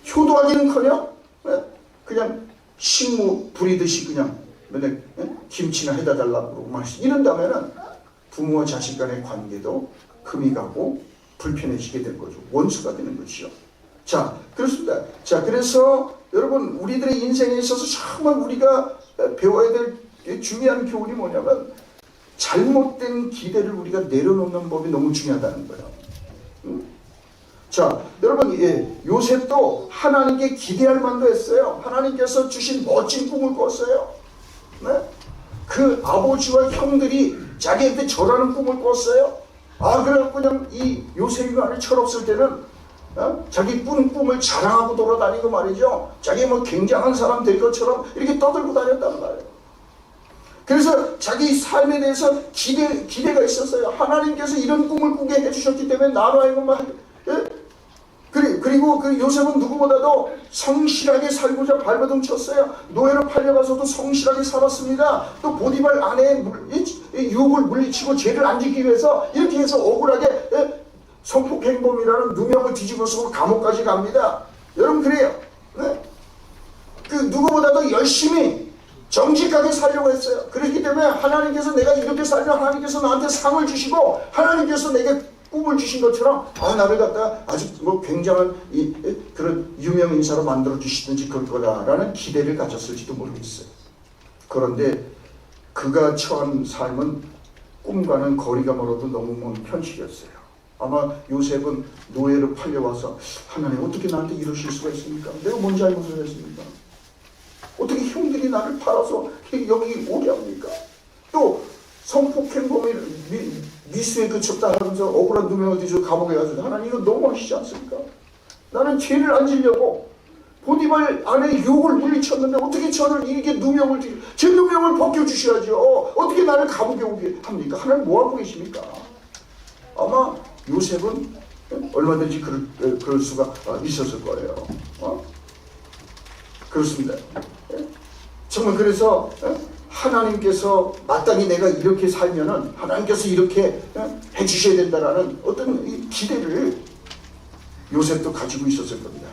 효도하기는커녕 그냥 식모 부리듯이 그냥 맨날 김치나 해다 달라고 이런다면은 부모와 자식 간의 관계도 금이 가고 불편해지게 될 거죠. 원수가 되는 것이죠. 자, 그렇습니다. 자, 그래서 여러분 우리들의 인생에 있어서 정말 우리가 배워야 될 중요한 교훈이 뭐냐면 잘못된 기대를 우리가 내려놓는 법이 너무 중요하다는 거예요. 자, 여러분 요셉도 하나님께 기대할 만도 했어요. 하나님께서 주신 멋진 꿈을 꿨어요. 네? 그 아버지와 형들이 자기한테 절하는 꿈을 꿨어요. 그래갖고 그냥 이 요셉이 말이 철없을 때는 자기 꾸는 꿈을 자랑하고 돌아다니고 말이죠. 자기 뭐 굉장한 사람 될 것처럼 이렇게 떠들고 다녔단 말이에요. 그래서 자기 삶에 대해서 기대가 있었어요. 하나님께서 이런 꿈을 꾸게 해주셨기 때문에 나로 하여금 그리고 그 요셉은 누구보다도 성실하게 살고자 발버둥 쳤어요. 노예로 팔려가서도 성실하게 살았습니다. 또 보디발 아내의 유혹을 물리치고 죄를 안 짓기 위해서 이렇게 해서 억울하게 성폭행범이라는 누명을 뒤집어 쓰고 감옥까지 갑니다. 여러분 그래요. 네? 그 누구보다도 열심히 정직하게 살려고 했어요. 그렇기 때문에 하나님께서 내가 이렇게 살면 하나님께서 나한테 상을 주시고 하나님께서 내게 꿈을 주신 것처럼 나를 갖다가 아주 뭐 굉장한 그런 유명 인사로 만들어 주시든지 그럴 거다라는 기대를 가졌을지도 모르겠어요. 그런데 그가 처한 삶은 꿈과는 거리가 멀어도 너무 먼 현실이었어요. 아마 요셉은 노예로 팔려와서 하나님 어떻게 나한테 이러실 수가 있습니까? 내가 뭔 잘못을 했습니까? 어떻게 형들이 나를 팔아서 여기 오게 합니까? 또 성폭행범이 미수에 그쳤다 하면서 억울한 누명을 뒤져 감옥에 가서 하나님 이거 너무하시지 않습니까? 나는 죄를 안 지려고 보디발 안에 유혹을 물리쳤는데 어떻게 저를 이렇게 누명을 뒤져 제 누명을 벗겨주셔야죠. 어떻게 나를 감옥에 오게 합니까? 하나님 뭐하고 계십니까? 아마 요셉은 얼마든지 그럴 수가 있었을 거예요. 그렇습니다. 정말 그래서 하나님께서 마땅히 내가 이렇게 살면은 하나님께서 이렇게 해주셔야 된다라는 어떤 기대를 요셉도 가지고 있었을 겁니다.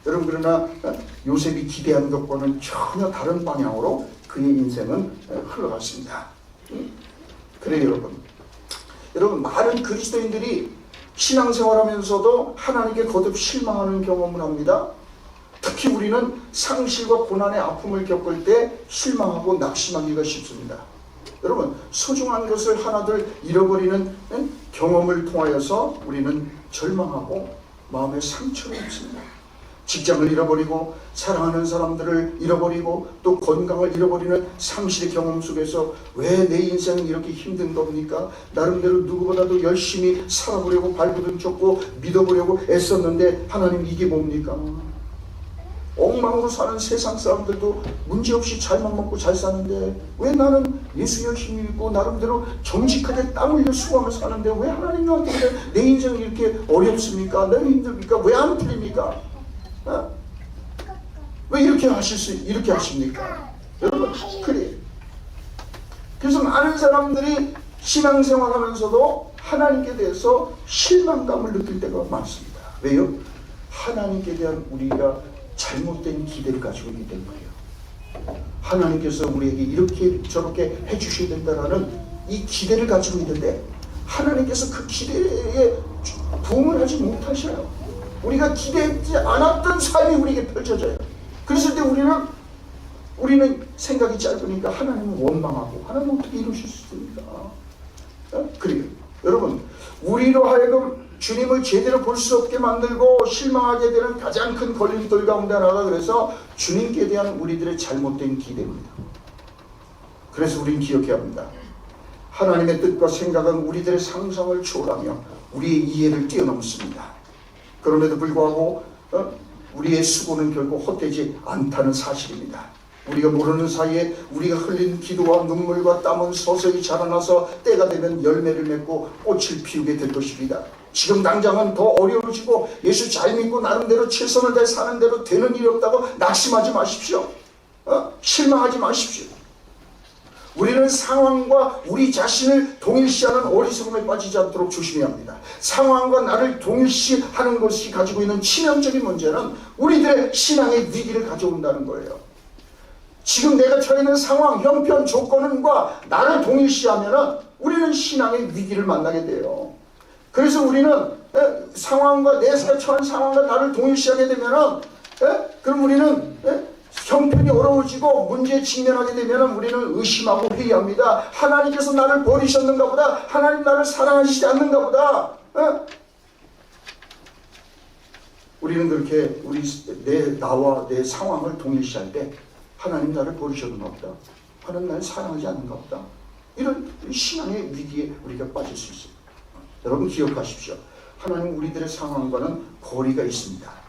여러분 그러나 요셉이 기대한 것과는 전혀 다른 방향으로 그의 인생은 흘러갔습니다. 그래요 여러분 많은 그리스도인들이 신앙생활하면서도 하나님께 거듭 실망하는 경험을 합니다. 특히 우리는 상실과 고난의 아픔을 겪을 때 실망하고 낙심하기가 쉽습니다. 여러분 소중한 것을 하나둘 잃어버리는 경험을 통하여서 우리는 절망하고 마음에 상처를 입습니다. 직장을 잃어버리고 사랑하는 사람들을 잃어버리고 또 건강을 잃어버리는 상실의 경험 속에서 왜 내 인생은 이렇게 힘든 겁니까? 나름대로 누구보다도 열심히 살아보려고 발버둥 쳤고 믿어보려고 애썼는데 하나님 이게 뭡니까? 엉망으로 사는 세상 사람들도 문제없이 잘만 먹고 잘 사는데 왜 나는 예수 열심히 믿고 나름대로 정직하게 땀 흘려 수고하며 사는데 왜 하나님 나한테 내 인생이 이렇게 어렵습니까? 너무 힘듭니까? 왜 안 풀립니까? 왜 이렇게 하십니까? 여러분 그래. 그래서 많은 사람들이 신앙생활 하면서도 하나님께 대해서 실망감을 느낄 때가 많습니다. 왜요? 하나님께 대한 우리가 잘못된 기대를 가지고 있기 때문이에요. 하나님께서 우리에게 이렇게 저렇게 해주셔야 된다는 이 기대를 가지고 있는데 하나님께서 그 기대에 부응을 하지 못하셔요. 우리가 기대하지 않았던 삶이 우리에게 펼쳐져요. 그랬을 때 우리는 생각이 짧으니까 하나님은 원망하고 하나님 어떻게 이러실 수 있습니까? 그래요. 여러분 우리로 하여금 주님을 제대로 볼 수 없게 만들고 실망하게 되는 가장 큰 걸림돌 가운데 하나가 그래서 주님께 대한 우리들의 잘못된 기대입니다. 그래서 우리는 기억해야 합니다. 하나님의 뜻과 생각은 우리들의 상상을 초월하며 우리의 이해를 뛰어넘습니다. 그럼에도 불구하고 우리의 수고는 결코 헛되지 않다는 사실입니다. 우리가 모르는 사이에 우리가 흘린 기도와 눈물과 땀은 서서히 자라나서 때가 되면 열매를 맺고 꽃을 피우게 될 것입니다. 지금 당장은 더 어려워지고 예수 잘 믿고 나름대로 최선을 다해 사는 대로 되는 일이 없다고 낙심하지 마십시오. 실망하지 마십시오. 우리는 상황과 우리 자신을 동일시하는 어리석음에 빠지지 않도록 조심해야 합니다. 상황과 나를 동일시하는 것이 가지고 있는 치명적인 문제는 우리들의 신앙의 위기를 가져온다는 거예요. 지금 내가 처해 있는 상황, 형편, 조건과 나를 동일시하면 우리는 신앙의 위기를 만나게 돼요. 그래서 우리는 상황과 내가 처한 상황과 나를 동일시하게 되면 그럼 우리는 형편이 어려워지고 문제에 직면하게 되면 우리는 의심하고 회의합니다. 하나님께서 나를 버리셨는가 보다. 하나님 나를 사랑하시지 않는가 보다. 우리는 그렇게 나와 내 상황을 동일시할 때 하나님 나를 버리셨는가 보다. 하나님 나를 사랑하지 않는가 보다. 이런 신앙의 위기에 우리가 빠질 수 있습니다. 여러분 기억하십시오. 하나님 우리들의 상황과는 거리가 있습니다.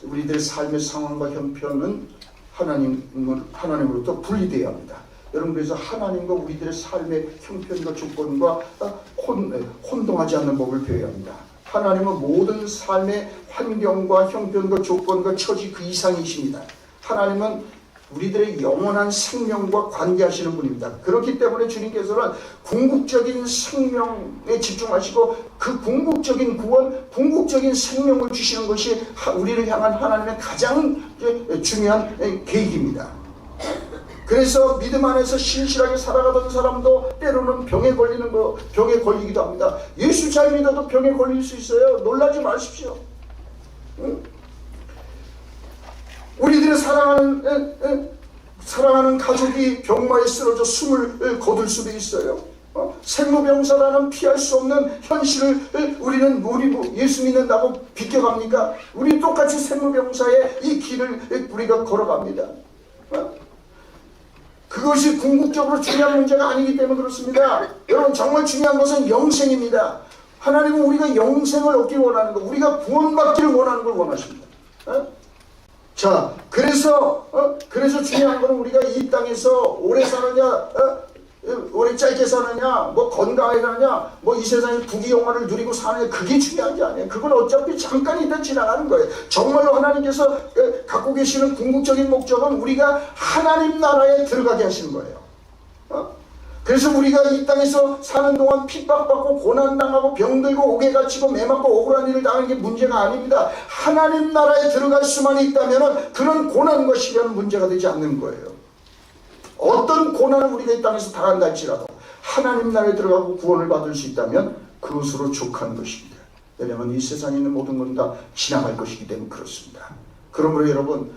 우리들의 삶의 상황과 형편은 하나님으로부터 분리되어야 합니다. 여러분 그래서 하나님과 우리들의 삶의 형편과 조건과 혼동하지 않는 법을 배워야 합니다. 하나님은 모든 삶의 환경과 형편과 조건과 처지 그 이상이십니다. 하나님은 우리들의 영원한 생명과 관계하시는 분입니다. 그렇기 때문에 주님께서는 궁극적인 생명에 집중하시고 그 궁극적인 구원, 궁극적인 생명을 주시는 것이 우리를 향한 하나님의 가장 중요한 계획입니다. 그래서 믿음 안에서 신실하게 살아가던 사람도 때로는 병에 걸리기도 합니다. 예수 잘 믿어도 병에 걸릴 수 있어요. 놀라지 마십시오. 우리들의 사랑하는 가족이 병마에 쓰러져 숨을 거둘 수도 있어요. 생로병사라는 피할 수 없는 현실을 우리 예수 믿는다고 비껴갑니까? 우리 똑같이 생로병사의 이 길을 우리가 걸어갑니다. 그것이 궁극적으로 중요한 문제가 아니기 때문에 그렇습니다. 여러분 정말 중요한 것은 영생입니다. 하나님은 우리가 영생을 얻기 원하는 것, 우리가 구원받기를 원하는 걸 원하십니다. 자, 그래서 중요한 것은 우리가 이 땅에서 오래 사느냐, 오래 짧게 사느냐, 뭐 건강하게 사느냐, 뭐 이 세상에 부귀영화를 누리고 사느냐, 그게 중요한 게 아니에요. 그건 어차피 잠깐 있다 지나가는 거예요. 정말로 하나님께서 갖고 계시는 궁극적인 목적은 우리가 하나님 나라에 들어가게 하시는 거예요. 그래서 우리가 이 땅에서 사는 동안 핍박받고 고난당하고 병들고 옥에 갇히고 매맞고 억울한 일을 당하는 게 문제가 아닙니다. 하나님 나라에 들어갈 수만 있다면 그런 고난과 시련은 문제가 되지 않는 거예요. 어떤 고난을 우리가 이 땅에서 당한다 할지라도 하나님 나라에 들어가고 구원을 받을 수 있다면 그것으로 족한 것입니다. 왜냐하면 이 세상에 있는 모든 건 다 지나갈 것이기 때문에 그렇습니다. 그러므로 여러분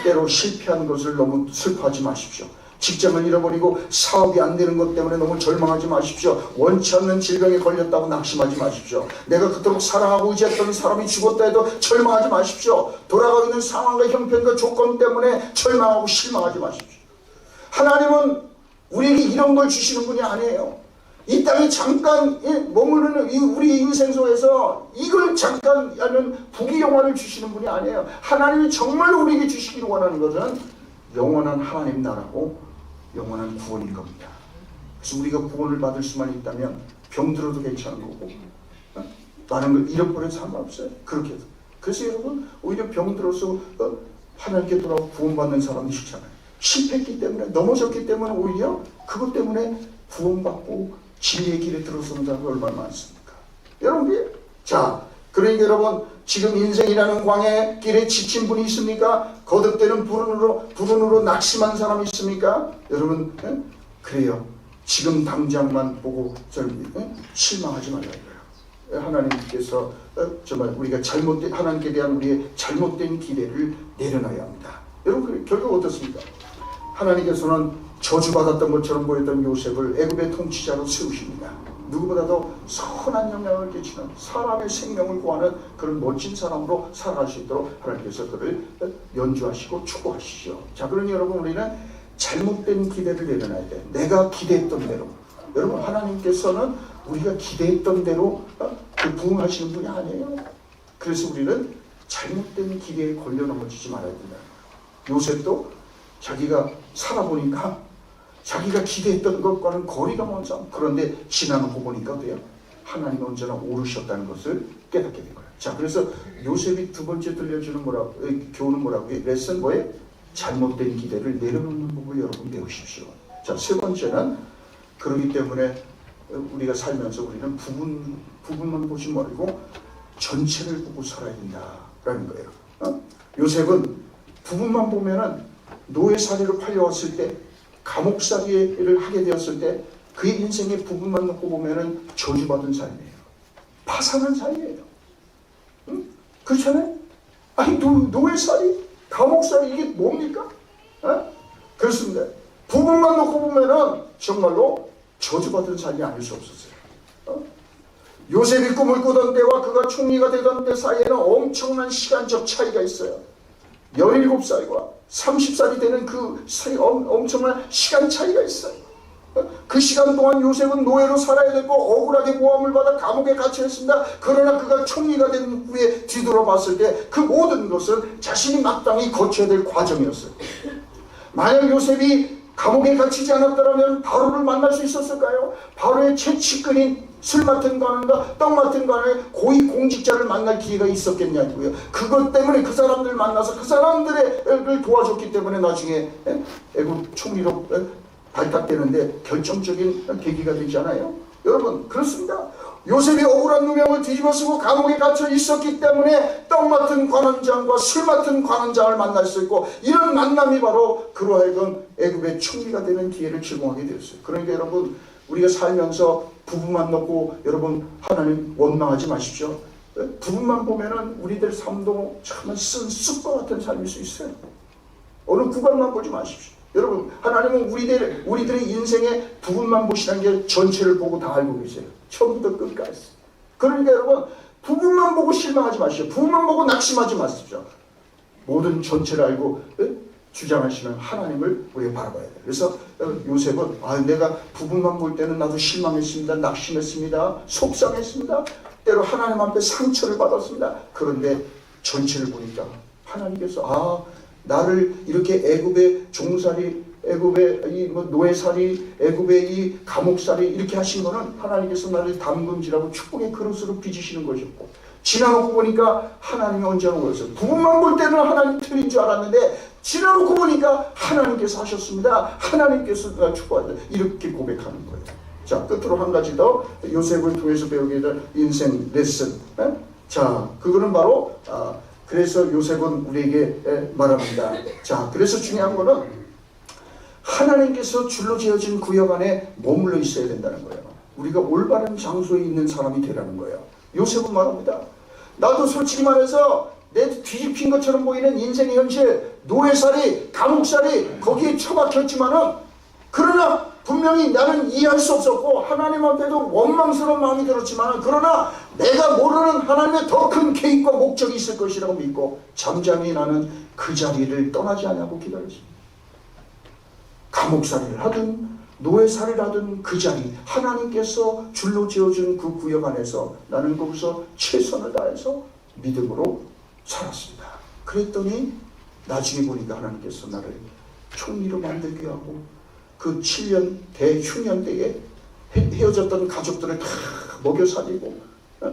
때로 실패한 것을 너무 슬퍼하지 마십시오. 직장을 잃어버리고 사업이 안 되는 것 때문에 너무 절망하지 마십시오. 원치 않는 질병에 걸렸다고 낙심하지 마십시오. 내가 그토록 사랑하고 의지했던 사람이 죽었다 해도 절망하지 마십시오. 돌아가고 있는 상황과 형편과 조건 때문에 절망하고 실망하지 마십시오. 하나님은 우리에게 이런 걸 주시는 분이 아니에요. 이 땅에 잠깐 머무르는 우리 인생 속에서 이걸 잠깐 하는 부귀영화를 주시는 분이 아니에요. 하나님이 정말로 우리에게 주시기를 원하는 것은 영원한 하나님 나라고 영원한 구원인 겁니다. 그래서 우리가 구원을 받을 수만 있다면 병들어도 괜찮은 거고 많은 걸 잃어버려도 상관없어요. 그렇게 해서. 그래서 여러분 오히려 병들어서 하나님께 돌아오고 구원받는 사람이 있잖아요. 실패했기 때문에 넘어졌기 때문에 오히려 그것 때문에 구원받고 진리의 길에 들어서는 사람이 얼마나 많습니까? 여러분 자 그러니까 여러분 지금 인생이라는 광야 길에 지친 분이 있습니까? 거듭되는 불운으로 낙심한 사람이 있습니까? 여러분 그래요. 지금 당장만 보고 실망하지 말라고요. 하나님께서 정말 우리가 하나님께 대한 우리의 잘못된 기대를 내려놔야 합니다. 여러분 결국 어떻습니까? 하나님께서는 저주받았던 것처럼 보였던 요셉을 애굽의 통치자로 세우십니다. 누구보다도 선한 영향을 끼치는 사람의 생명을 구하는 그런 멋진 사람으로 살아갈 수 있도록 하나님께서 그를 연주하시고 축복하시죠. 자, 그러니 여러분 우리는 잘못된 기대를 내려놔야 돼. 내가 기대했던 대로. 여러분 하나님께서는 우리가 기대했던 대로 부응하시는 분이 아니에요. 그래서 우리는 잘못된 길에 걸려 넘어지지 말아야 된다. 요셉도 자기가 살아보니까 자기가 기대했던 것과는 거리가 먼 삶. 그런데 지나놓고 보니까 어때요? 하나님이 언제나 오르셨다는 것을 깨닫게 된 거예요. 자, 그래서 요셉이 두 번째 들려주는 교훈은 뭐라고요? 레슨 뭐예요? 잘못된 기대를 내려놓는 법을 여러분 배우십시오. 자, 세 번째는 그러기 때문에 우리가 살면서 우리는 부분만 보지 말고 전체를 보고 살아야 된다라는 거예요. 요셉은 부분만 보면은 노예살이로 팔려왔을 때, 감옥살이를 하게 되었을 때 그의 인생의 부분만 놓고 보면은 저주받은 삶이에요. 파산한 삶이에요. 응? 그렇잖아요? 아니 노예살이, 감옥살이 이게 뭡니까? 그렇습니다. 부분만 놓고 보면은 정말로 저주받은 삶이 아닐 수 없었어요. 요셉이 꿈을 꾸던 때와 그가 총리가 되던 때 사이에는 엄청난 시간적 차이가 있어요. 17살과 30살이 되는 그 사이 엄청난 시간 차이가 있어요. 그 시간 동안 요셉은 노예로 살아야 되고 억울하게 모함을 받아 감옥에 갇혀있습니다. 그러나 그가 총리가 된 후에 뒤돌아봤을 때 그 모든 것은 자신이 마땅히 거쳐야 될 과정이었어요. 만약 요셉이 감옥에 갇히지 않았더라면 바로를 만날 수 있었을까요? 바로의 채찍근인 술 맡은 관원과 떡 맡은 관원의 고위 공직자를 만날 기회가 있었겠냐고요. 그것 때문에 그 사람들 만나서 그 사람들을 도와줬기 때문에 나중에 애국 총리로 발탁되는데 결정적인 계기가 되지 않아요? 여러분, 그렇습니다. 요셉이 억울한 누명을 뒤집어쓰고 감옥에 갇혀 있었기 때문에 떡 맡은 관원장과 술 맡은 관원장을 만날 수 있고, 이런 만남이 바로 그로 하여금 애굽의 총리가 되는 기회를 제공하게 되었어요. 그러니까 여러분, 우리가 살면서 부분만 놓고 여러분 하나님 원망하지 마십시오. 부분만 보면은 우리들 삶도 참 쓴 쑥과 같은 삶일 수 있어요. 어느 구간만 보지 마십시오. 여러분, 하나님은 우리들의 인생의 부분만 보시는 게 전체를 보고 다 알고 계세요. 처음부터 끝까지. 그러니까 여러분, 부분만 보고 실망하지 마십시오. 부분만 보고 낙심하지 마십시오. 모든 전체를 알고 주장하시는 하나님을 우리가 바라봐야 돼요. 그래서 요셉은 내가 부분만 볼 때는 나도 실망했습니다. 낙심했습니다. 속상했습니다. 때로 하나님 앞에 상처를 받았습니다. 그런데 전체를 보니까 하나님께서 나를 이렇게 애굽의 종살이, 애굽의 이 노예살이, 애굽의 이 감옥살이 이렇게 하신 거는 하나님께서 나를 담금질하고 축복의 그릇으로 빚으시는 것이었고, 지나놓고 보니까 하나님이 언제나 오셨어요. 부분만 볼 때는 하나님 틀린 줄 알았는데 지나놓고 보니까 하나님께서 하셨습니다. 하나님께서 나 축복하셨다. 이렇게 고백하는 거예요. 자, 끝으로 한 가지 더 요셉을 통해서 배우게 될 인생 레슨. 자, 그거는 바로 그래서 요셉은 우리에게 말합니다. 자, 그래서 중요한 거는 하나님께서 줄로 지어진 구역 안에 머물러 있어야 된다는 거예요. 우리가 올바른 장소에 있는 사람이 되라는 거예요. 요셉은 말합니다. 나도 솔직히 말해서 내 뒤집힌 것처럼 보이는 인생의 현실, 노예살이, 감옥살이 거기에 처박혔지만은, 그러나 분명히 나는 이해할 수 없었고 하나님 앞에도 원망스러운 마음이 들었지만, 그러나 내가 모르는 하나님의 더 큰 계획과 목적이 있을 것이라고 믿고 잠잠히 나는 그 자리를 떠나지 않고 기다렸습니다. 감옥살이를 하든 노예살이를 하든 그 자리, 하나님께서 줄로 지어준 그 구역 안에서 나는 거기서 최선을 다해서 믿음으로 살았습니다. 그랬더니 나중에 보니까 하나님께서 나를 총리로 만들게 하고, 그 7년 대흉년 때에 헤어졌던 가족들을 다 먹여 살리고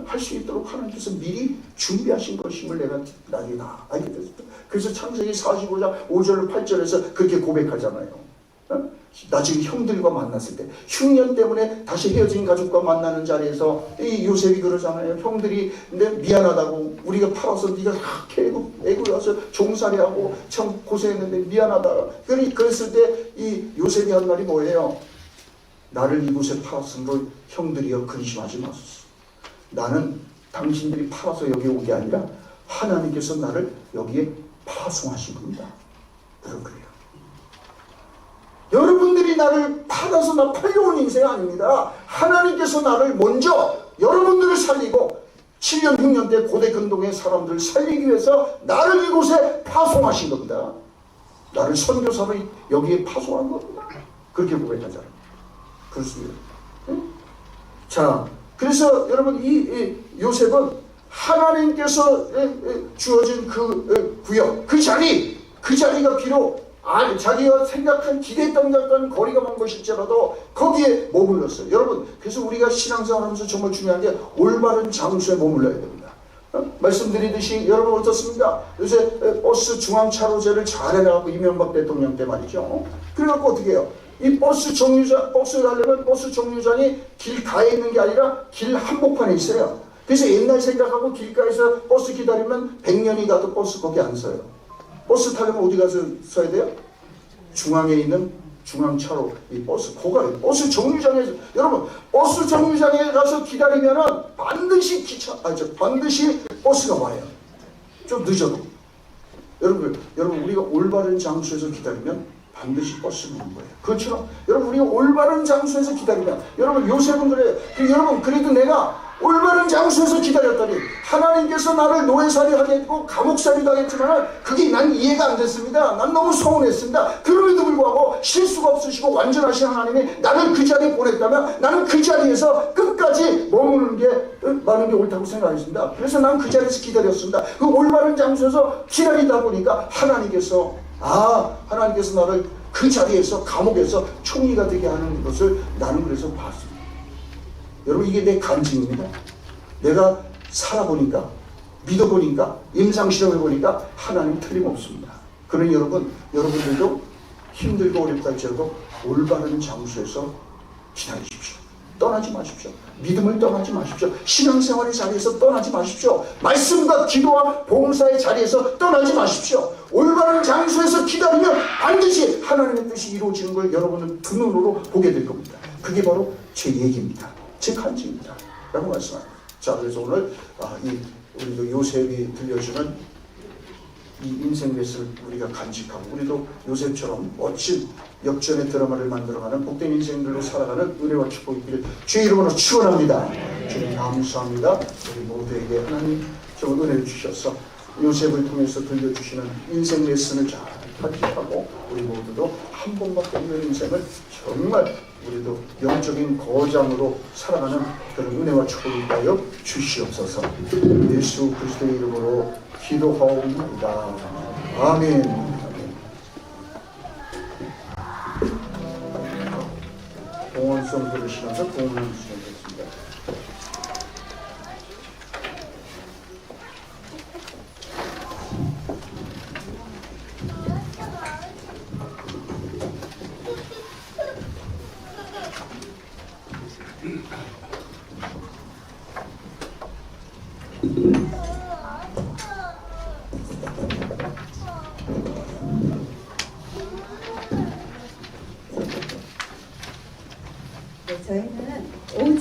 할 수 있도록 하나님께서 미리 준비하신 것임을 내가 나중에 다 알게 됐습니다. 그래서 창세기 45장 5절 8절에서 그렇게 고백하잖아요. 나중에 형들과 만났을 때, 흉년 때문에 다시 헤어진 가족과 만나는 자리에서 이 요셉이 그러잖아요. 형들이 근데 미안하다고, 우리가 팔아서 네가 애굽에 와서 종살이하고 참 고생했는데 미안하다. 그랬을 때 이 요셉이 한 말이 뭐예요? 나를 이곳에 팔았으므로 형들이여 근심하지 마소서. 나는 당신들이 팔아서 여기 오게 아니라 하나님께서 나를 여기에 파송하신 겁니다. 그래요. 여러분들이 나를 팔아서 나 팔려온 인생 아닙니다. 하나님께서 나를 먼저 여러분들을 살리고 7년 6년 때 고대 근동의 사람들을 살리기 위해서 나를 이곳에 파송하신 겁니다. 나를 선교사로 여기에 파송한 겁니다. 그렇게 고백하잖아요. 그렇습니다. 자, 그래서 여러분 이 요셉은 하나님께서 주어진 그 구역, 그 자리가 비록 자기가 생각한 기대했던 것과는 거리가 먼 것일지라도 거기에 머물렀어요. 여러분, 그래서 우리가 신앙생활하면서 정말 중요한 게 올바른 장소에 머물러야 됩니다. 말씀드리듯이 여러분 어떻습니까? 요새 버스 중앙차로제를 잘 해나가고 이명박 대통령 때 말이죠. 그래갖고 어떻게 해요? 이 버스 가려면 버스 정류장이 길가에 있는 게 아니라 길 한복판에 있어요. 그래서 옛날 생각하고 길가에서 버스 기다리면 100년이 가도 버스 거기 안 서요. 버스 타려면 어디 가서 서야 돼요? 중앙에 있는 중앙차로 이 버스 버스 정류장에서 여러분 버스 정류장에 가서 기다리면은 반드시 반드시 버스가 와요. 좀 늦어도 여러분 우리가 올바른 장소에서 기다리면 반드시 버스는 오는 거예요. 그렇죠? 여러분 우리가 올바른 장소에서 기다리면 여러분 요셉은 그래요. 여러분 그래도 내가 올바른 장소에서 기다렸더니 하나님께서 나를 노예살이 하겠고 감옥살이도 하겠지만 그게 난 이해가 안 됐습니다. 난 너무 서운했습니다. 그럼에도 불구하고 실수가 없으시고 완전하신 하나님이 나를 그 자리에 보냈다면 나는 그 자리에서 끝까지 머무는 게 많은 게 옳다고 생각했습니다. 그래서 난 그 자리에서 기다렸습니다. 그 올바른 장소에서 기다리다 보니까 하나님께서 나를 그 자리에서 감옥에서 총리가 되게 하는 것을 나는 그래서 봤습니다. 여러분 이게 내 간증입니다. 내가 살아보니까 믿어보니까 임상실험해보니까 하나님 틀림없습니다. 그러니 여러분들도 힘들고 어렵다 할지라도 올바른 장소에서 기다리십시오. 떠나지 마십시오. 믿음을 떠나지 마십시오. 신앙생활의 자리에서 떠나지 마십시오. 말씀과 기도와 봉사의 자리에서 떠나지 마십시오. 올바른 장소에서 기다리면 반드시 하나님의 뜻이 이루어지는 걸 여러분은 두 눈으로 보게 될 겁니다. 그게 바로 제 얘기입니다. 제 간증입니다. 라고 말씀합니다. 자, 그래서 오늘 우리도 요셉이 들려주는 이 인생 레슨을 우리가 간직하고 우리도 요셉처럼 멋진 역전의 드라마를 만들어가는 복된 인생들로 살아가는 은혜와 축복이 있기를 주의 이름으로 축원합니다. 주님 감사합니다. 우리 모두에게 하나님 정말 은혜를 주셔서 요셉을 통해서 들려주시는 인생 레슨을 잘 간직하고 우리 모두도 한 번밖에 없는 인생을 정말 우리도 영적인 거장으로 살아가는 그런 은혜와 축복을 위하여 주시옵소서. 예수 그리스도의 이름으로 기도하옵나이다. 아멘. 공헌송 들으시면서 공헌을 시작했습니다. 저희는 온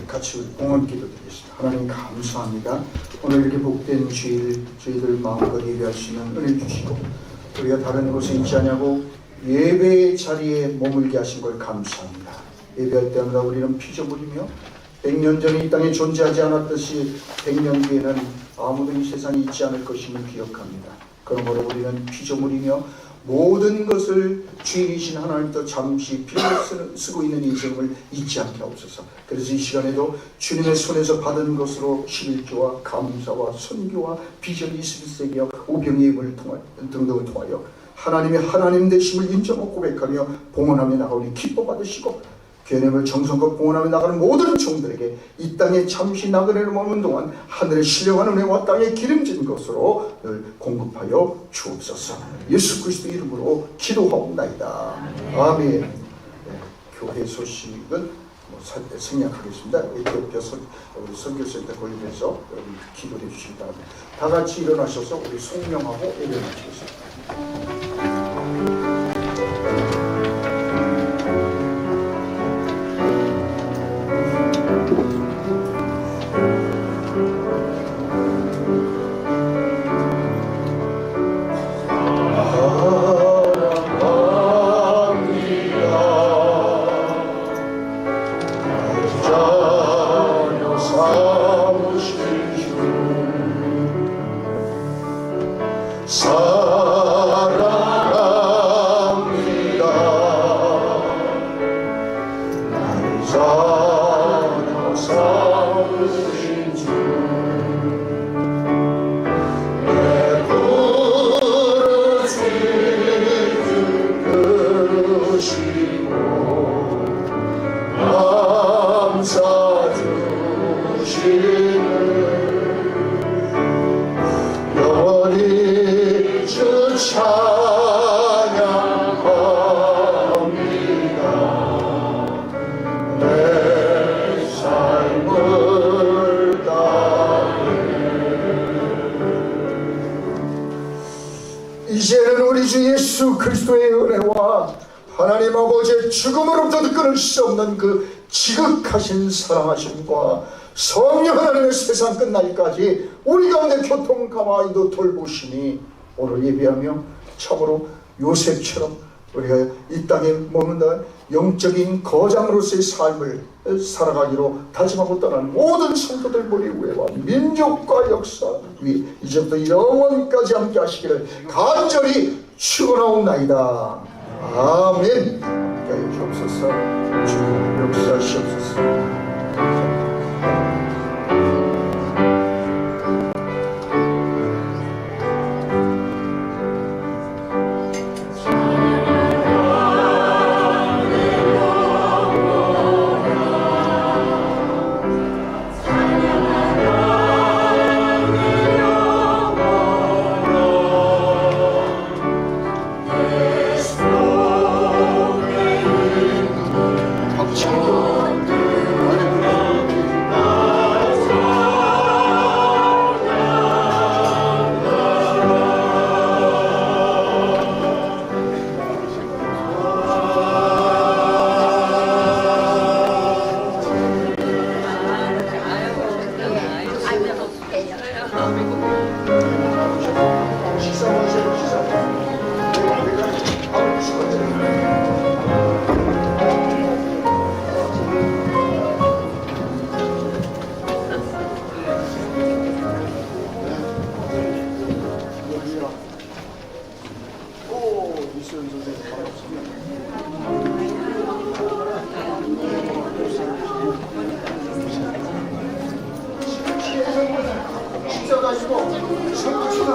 같이 공헌 기도드리겠습니다. 하나님 감사합니다. 오늘 이렇게 복된 주일 저희들 마음껏 예배할 수 있는 은혜 주시고 우리가 다른 곳에 있지 않냐고 예배의 자리에 머물게 하신 걸 감사합니다. 예배할 때마다 우리는 피조물이며 100년 전에 이 땅에 존재하지 않았듯이 100년 뒤에는 아무도 이 세상에 있지 않을 것임을 기억합니다. 그러므로 우리는 피조물이며 모든 것을 주인이신 하나님도 잠시 빌려 쓰고 있는 인생을 잊지 않게 하옵소서. 그래서 이 시간에도 주님의 손에서 받은 것으로 11조와 감사와 선교와 비전 21세기와 오병의 예물을 등등을 통하여 하나님의 하나님 되심을 인정하고 고백하며 봉헌하며 나가오니 기뻐 받으시고 교회를 정성껏 봉헌하며 나가는 모든 종들에게 이 땅에 잠시 나그네를 머무는 동안 하늘의 신령한 은혜와 땅에 기름진 것으로 늘 공급하여 주옵소서. 예수 그리스도 이름으로 기도하옵나이다. 아멘. 네, 교회 소식은 생략하겠습니다. 에티오피아 우리 선교센터 건립해서 여러분 기도해 주시기 바랍니다. 다 같이 일어나셔서 우리 송명하고 예배 마치겠습니다. 이제는 우리 주 예수 그리스도의 은혜와 하나님 아버지의 죽음으로부터 끊을 수 없는 그 지극하신 사랑하심과 성령 하나님의 세상 끝날까지 우리 가운데 교통 가만히도 돌보시니 오늘 예배하며 참으로 요셉처럼 우리가 이 땅에 머문다 영적인 거장으로서의 삶을 살아가기로 다짐하고 떠난 모든 성도들 머리 위에와 민족과 역사 위 이제부터 영원까지 함께 하시기를 간절히 축원하옵나이다. 아멘. 함께 주옵소서. 주님 역사하시옵소서. 가지고